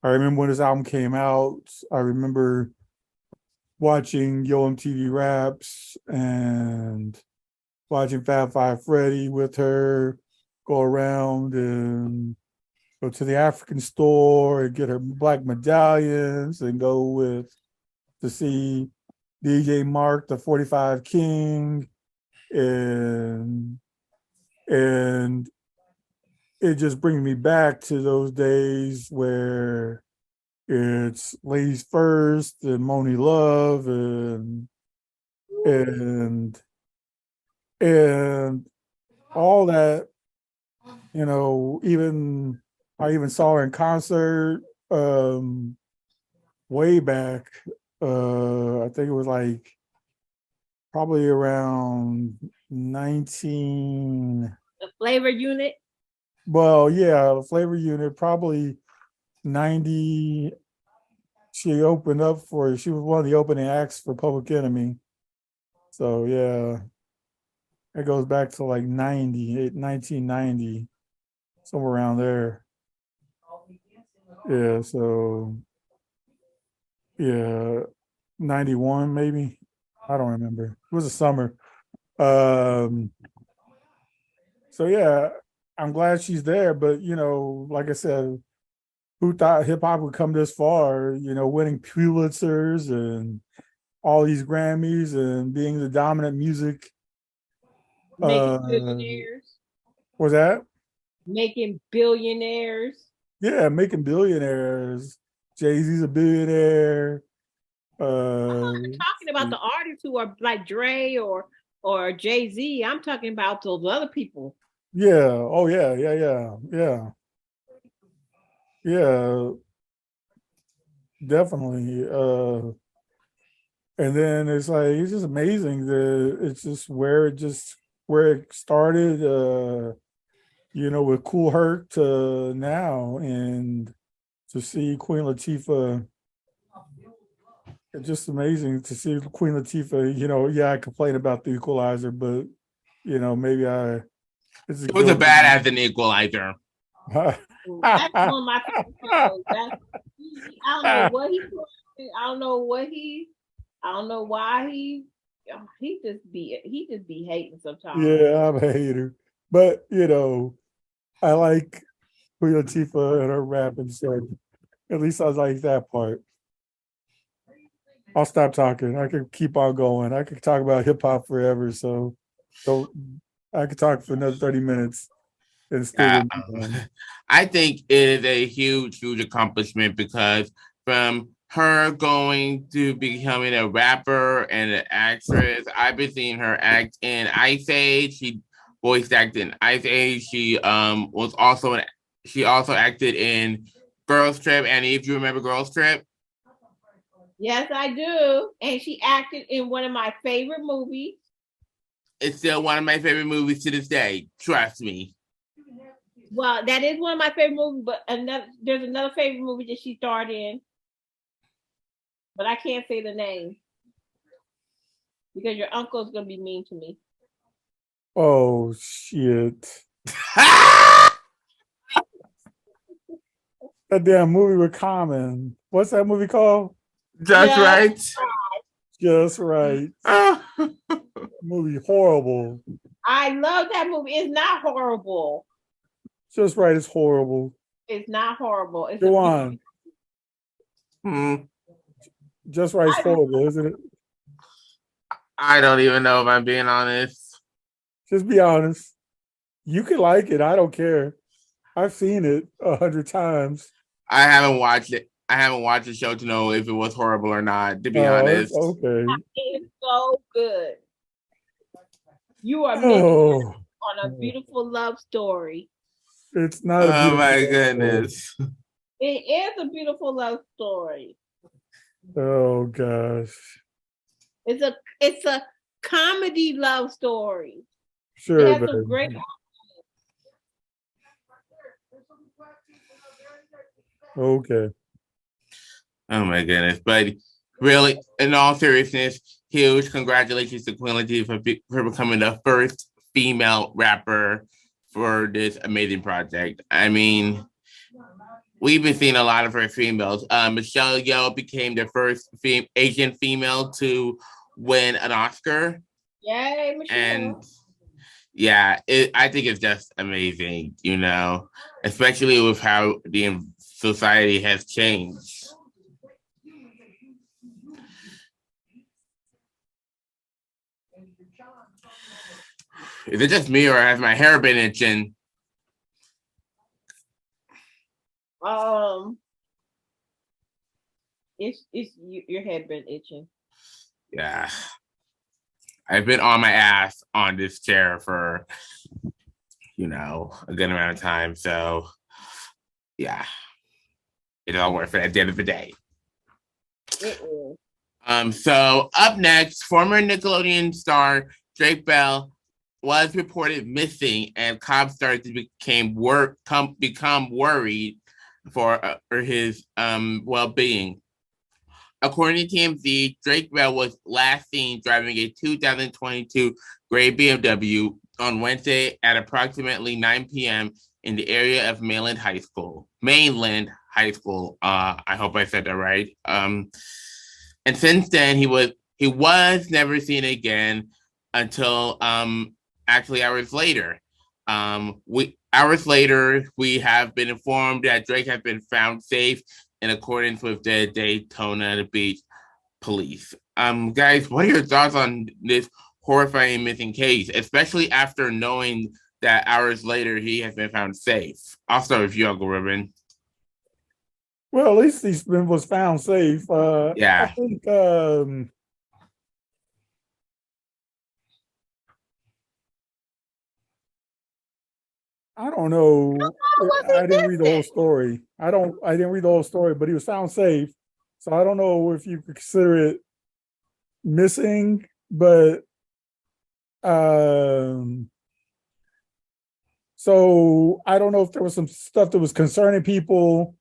I remember when this album came out, I remember watching Yo MTV Raps and watching Fab Five Freddy with her go around and go to the African store and get her black medallions and go to see DJ Mark, the 45 King, and it just brings me back to those days where it's Ladies First and Moni Love and all that, you know. I even saw her in concert way back. I think it was like probably around 19. The Flavor Unit? Well, yeah, the Flavor Unit, probably 90. She was one of the opening acts for Public Enemy. So yeah, it goes back to like 1990, somewhere around there. Yeah, so yeah, 91 maybe. I don't remember. It was a summer. So yeah, I'm glad she's there, but you know, like I said, who thought hip hop would come this far, you know, winning Pulitzers and all these Grammys and being the dominant music. Making billionaires. Was that? Making billionaires. Yeah, making billionaires. Jay-Z's a billionaire. I'm not talking about the artists who are like Dre or Jay-Z. I'm talking about those other people. Yeah. Oh yeah. Yeah. Definitely. And then it's just amazing that it's just where it started, you know, with Kool Herc to now, and to see Queen Latifah. It's just amazing to see Queen Latifah. You know, yeah, I complain about the Equalizer, but you know, maybe it was a badass in Equalizer. That's one of my favorite shows. I don't know what he put. I don't know why he just be hating sometimes. Yeah, I'm a hater, but you know, I like Queen Latifah and her rapping. So at least I like that part. I'll stop talking. I could keep on going. I could talk about hip hop forever. So I could talk for another 30 minutes. And still I think it is a huge accomplishment, because from her going to becoming a rapper and an actress, I've been seeing her act in Ice Age. She voice acted in Ice Age. She also acted in Girls Trip. And if you remember Girls Trip. Yes, I do. And she acted in one of my favorite movies. It's still one of my favorite movies to this day. Trust me. Well, that is one of my favorite movies, but there's another favorite movie that she starred in, but I can't say the name because your uncle's gonna be mean to me. Oh shit! That damn movie with Common. What's that movie called? Just right. Just Right. Movie horrible. I love that movie. It's not horrible. Just Right is horrible. It's not horrible. It's Go on. Just Right is horrible, isn't it? I don't even know if I'm being honest. Just be honest. You can like it. I don't care. I've seen it 100 times. I haven't watched it. I haven't watched the show to know if it was horrible or not, to be honest. Okay. It's so good. You are Oh, on a beautiful love story. it's not a Oh beautiful my love goodness. It is a beautiful love story. story. Oh gosh. It's a comedy love story. Sure, It has baby. some great. Okay. Oh my goodness. But really, in all seriousness, huge congratulations to Queen Latifah for becoming the first female rapper for this amazing project. I mean, we've been seeing a lot of her females. Michelle Yeoh became the first Asian female to win an Oscar. Yay, Michelle. And yeah, I think it's just amazing, you know, especially with how the society has changed. Is it just me or has my hair been itching? It's your head been itching. Yeah. I've been on my ass on this chair for, you know, a good amount of time. So yeah, it's all worth it at the end of the day. It is. So up next, former Nickelodeon star Drake Bell was reported missing, and cops started to become worried for his well-being. According to TMZ, Drake Bell was last seen driving a 2022 gray BMW on Wednesday at approximately 9 p.m. in the area of Mainland High School. I hope I said that right. And since then, he was never seen again until actually hours later. We have been informed that Drake has been found safe in accordance with the Daytona Beach police. Guys, what are your thoughts on this horrifying missing case, especially after knowing that hours later he has been found safe? I'll start with you, Uncle Ruben. Well, at least he was found safe. Yeah. I think I don't know. I didn't read the whole story. I didn't read the whole story, but he was found safe. So I don't know if you could consider it missing, but so I don't know if there was some stuff that was concerning people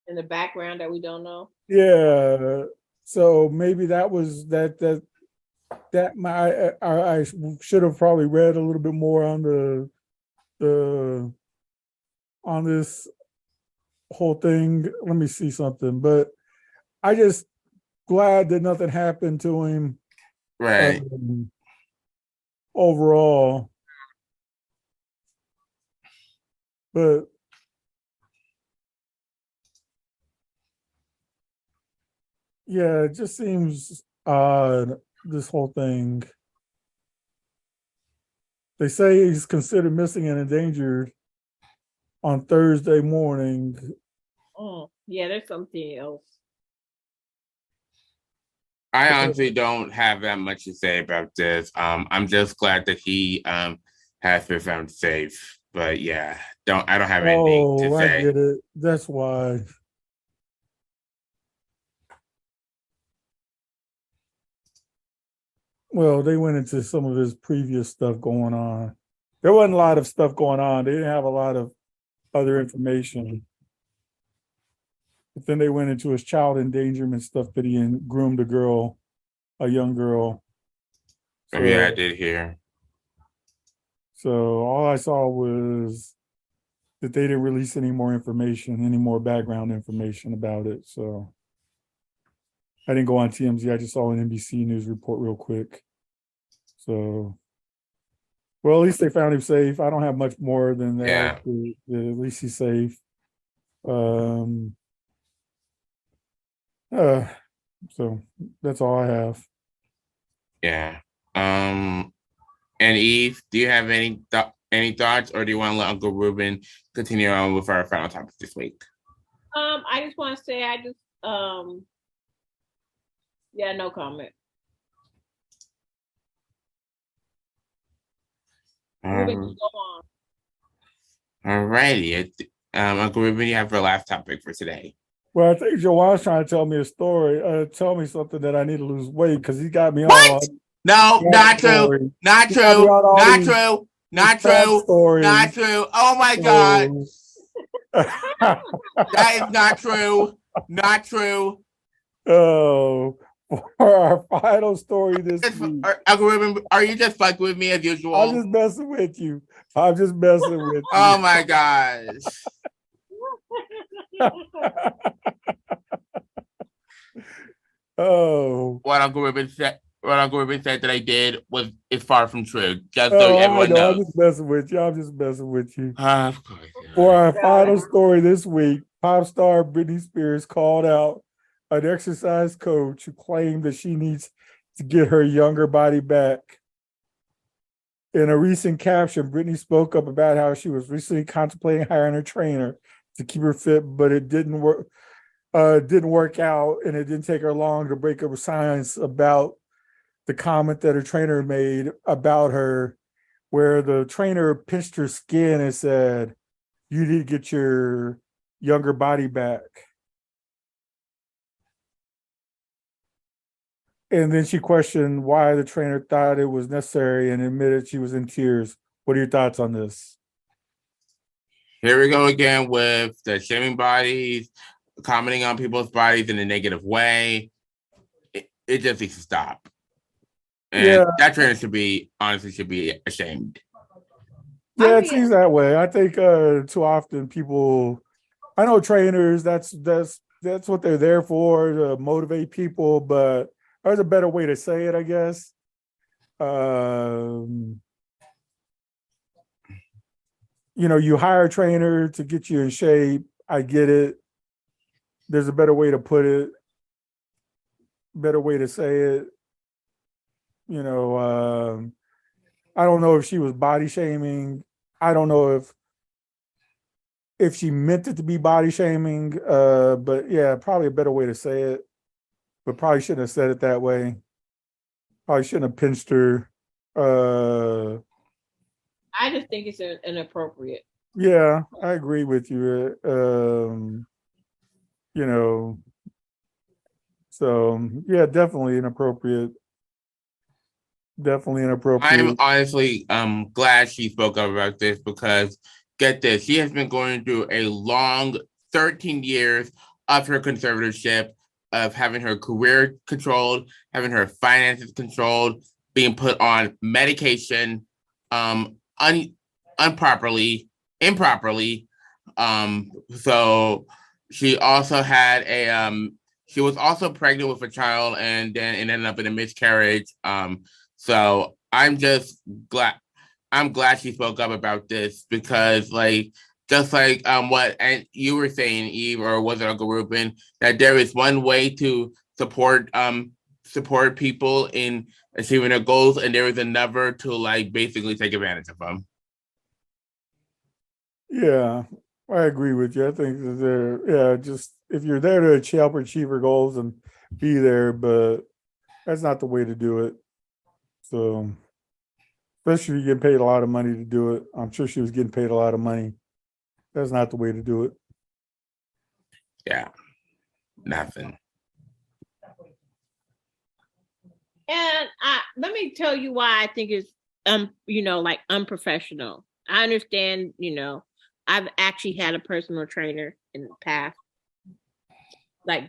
in the background that we don't know. Yeah. So maybe that was that I should have probably read a little bit more on on this whole thing. Let me see something, but I just glad that nothing happened to him. Right. Overall, but yeah, it just seems odd, this whole thing. They say he's considered missing and endangered on Thursday morning. Oh, yeah, there's something else. I honestly don't have that much to say about this. I'm just glad that he has been found safe. But yeah, I don't have anything to say. I get it. That's why. Well, they went into some of his previous stuff going on. There wasn't a lot of stuff going on. They didn't have a lot of other information. But then they went into his child endangerment stuff that he groomed a young girl. So, yeah, I did hear. So all I saw was that they didn't release any more information, any more background information about it. So I didn't go on TMZ. I just saw an NBC News report real quick. So, well, at least they found him safe. I don't have much more than that. Yeah. At least he's safe. So that's all I have. Yeah. And Eve, do you have any thoughts, or do you want to let Uncle Ruben continue on with our final topic this week? I just want to say, yeah, no comment. Ruben, go on. All righty. Uncle Ruben, you have our last topic for today. Well, I think Joanne's trying to tell me a story. Tell me something that I need to lose weight because he got me What? on. No, not true. Not true. Not true. Not true. Not true. Oh my God. That is not true. Not true. Oh, for our final story this week. Uncle Ruben, are you just fucking with me as usual? I'm just messing with you. You. Oh my gosh. Oh. What Uncle Ruben said that I did is far from true. Just so everyone knows. I'm just messing with you. Of course. Yeah. For our final story this week, pop star Britney Spears called out an exercise coach who claimed that she needs to get her younger body back. In a recent caption, Britney spoke up about how she was recently contemplating hiring a trainer to keep her fit, but it didn't work out, and it didn't take her long to break up with science about the comment that her trainer made about her, where the trainer pinched her skin and said, "You need to get your younger body back." And then she questioned why the trainer thought it was necessary and admitted she was in tears. What are your thoughts on this? Here we go again with the shaming bodies, commenting on people's bodies in a negative way. It just needs to stop. And that trainer should be ashamed. Yeah, it seems that way. I think too often people, I know trainers, that's what they're there for, to motivate people, but there's a better way to say it, I guess. You hire a trainer to get you in shape. I get it. There's a better way to put it, better way to say it. I don't know if she was body shaming. I don't know if she meant it to be body shaming, but yeah, probably a better way to say it. But probably shouldn't have said it that way. Probably shouldn't have pinched her. I just think it's inappropriate. Yeah, I agree with you. So yeah, definitely inappropriate. I'm honestly glad she spoke up about this, because get this, she has been going through a long 13 years of her conservatorship, of having her career controlled, having her finances controlled, being put on medication improperly. So she also had she was also pregnant with a child, and then it ended up in a miscarriage. So I'm glad she spoke up about this, because just like what and you were saying, Eve, or was it Uncle Ruben, that there is one way to support people in achieving their goals, and there is another to basically take advantage of them. Yeah, I agree with you. I think that just if you're there to help achieve her goals, and be there, but that's not the way to do it. So, especially if you're getting paid a lot of money to do it. I'm sure she was getting paid a lot of money. That's not the way to do it. Yeah, nothing. And let me tell you why I think it's unprofessional. I understand, I've actually had a personal trainer in the past,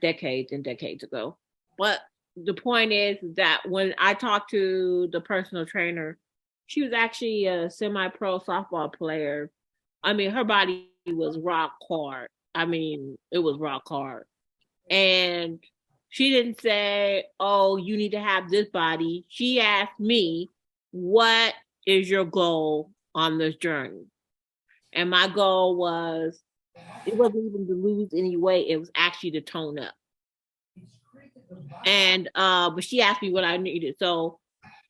decades and decades ago. But the point is that when I talked to the personal trainer, she was actually a semi-pro softball player. I mean, her body was rock hard. I mean, it was rock hard. And She didn't say, oh, you need to have this body. She asked me, what is your goal on this journey? And my goal was, it wasn't even to lose any weight. It was actually to tone up. And, but she asked me what I needed. So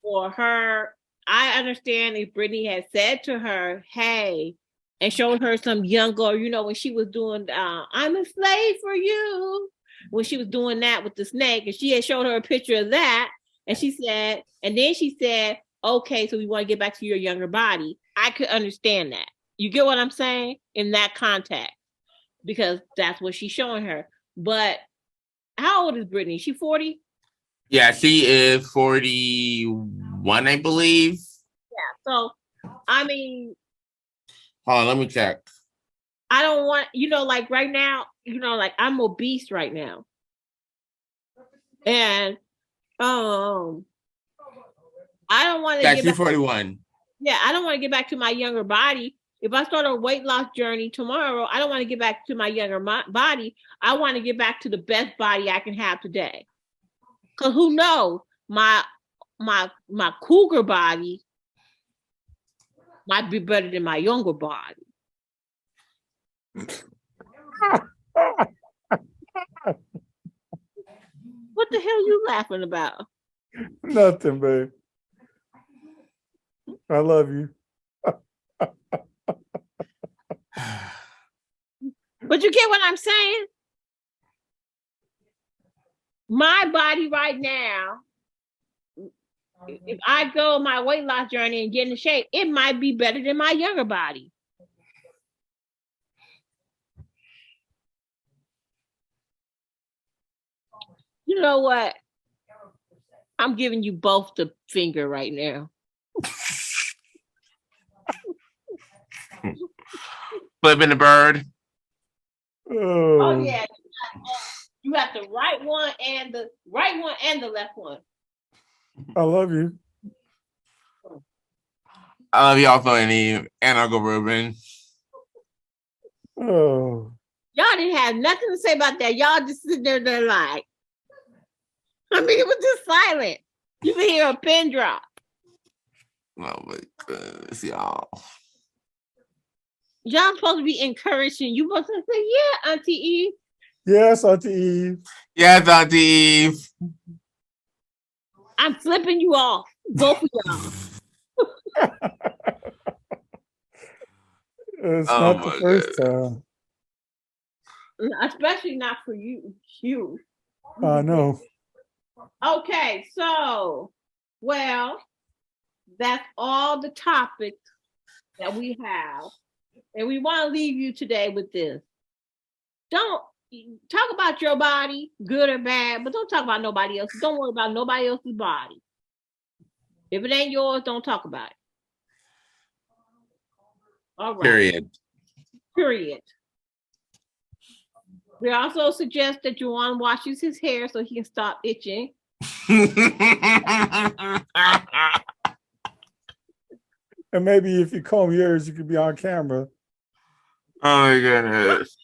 for her, I understand if Britney had said to her, hey, and showed her some young girl, you know, when she was doing, I'm a slave for you, when she was doing that with the snake, and she had showed her a picture of that, and she said, and then she said, okay, so we want to get back to your younger body. I could understand that. You get what I'm saying? In that context, because that's what she's showing her. But how old is Britney? She 40? Yeah, she is 41, I believe. Yeah. So, I mean, hold on, let me check. I don't want, you know, like right now, you know, like I'm obese right now. And I don't want to Yeah, get she's back, 41. yeah, I don't want to get back to my younger body. If I start a weight loss journey tomorrow, I don't want to get back to my younger body. I want to get back to the best body I can have today. Because who knows, my cougar body might be better than my younger body. What the hell you laughing about? Nothing, babe. I love you. But you get what I'm saying? My body right now, if I go on my weight loss journey and get in shape, it might be better than my younger body. You know what? I'm giving you both the finger right now. Flipping the bird. Oh yeah, you got the right one and the left one. I love you. I love y'all for any and Uncle Ruben. Oh, Y'all didn't have nothing to say about that. Y'all just sitting there like, I mean, it was just silent. You can hear a pin drop. Oh my goodness, y'all. Y'all supposed to be encouraging. You supposed to say, yeah, Auntie Eve. yes, Auntie Eve. Yes, Auntie Eve. I'm flipping you off. Both of y'all. It's not the first goodness. time. Especially not for you. I know. Okay, so, well, that's all the topics that we have. And we want to leave you today with this. Don't talk about your body, good or bad, but don't talk about nobody else. Don't worry about nobody else's body. If it ain't yours, don't talk about it. All right. Period. We also suggest that Juwan washes his hair so he can stop itching. And maybe if you comb yours, you could be on camera. Oh my goodness.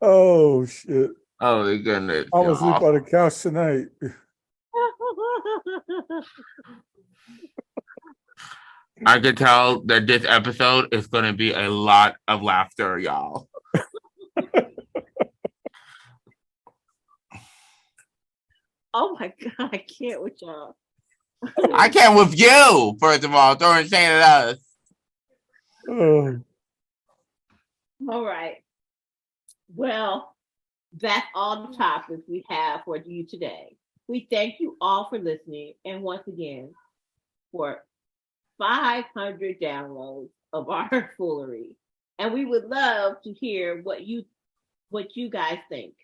Oh shit. Oh my goodness. I'm gonna sleep on the couch tonight. I can tell that this episode is going to be a lot of laughter, y'all. Oh my God, I can't with y'all. I can't with you, first of all, throwing shade at us. Oh. All right. Well, that's all the topics we have for you today. We thank you all for listening. And once again, for 500 downloads of our foolery. And we would love to hear what you guys think.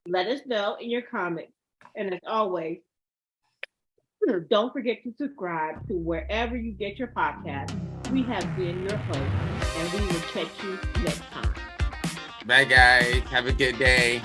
Let us know in your comments. And as always, don't forget to subscribe to wherever you get your podcast. We have been your host, and we will catch you next time. Bye, guys. Have a good day.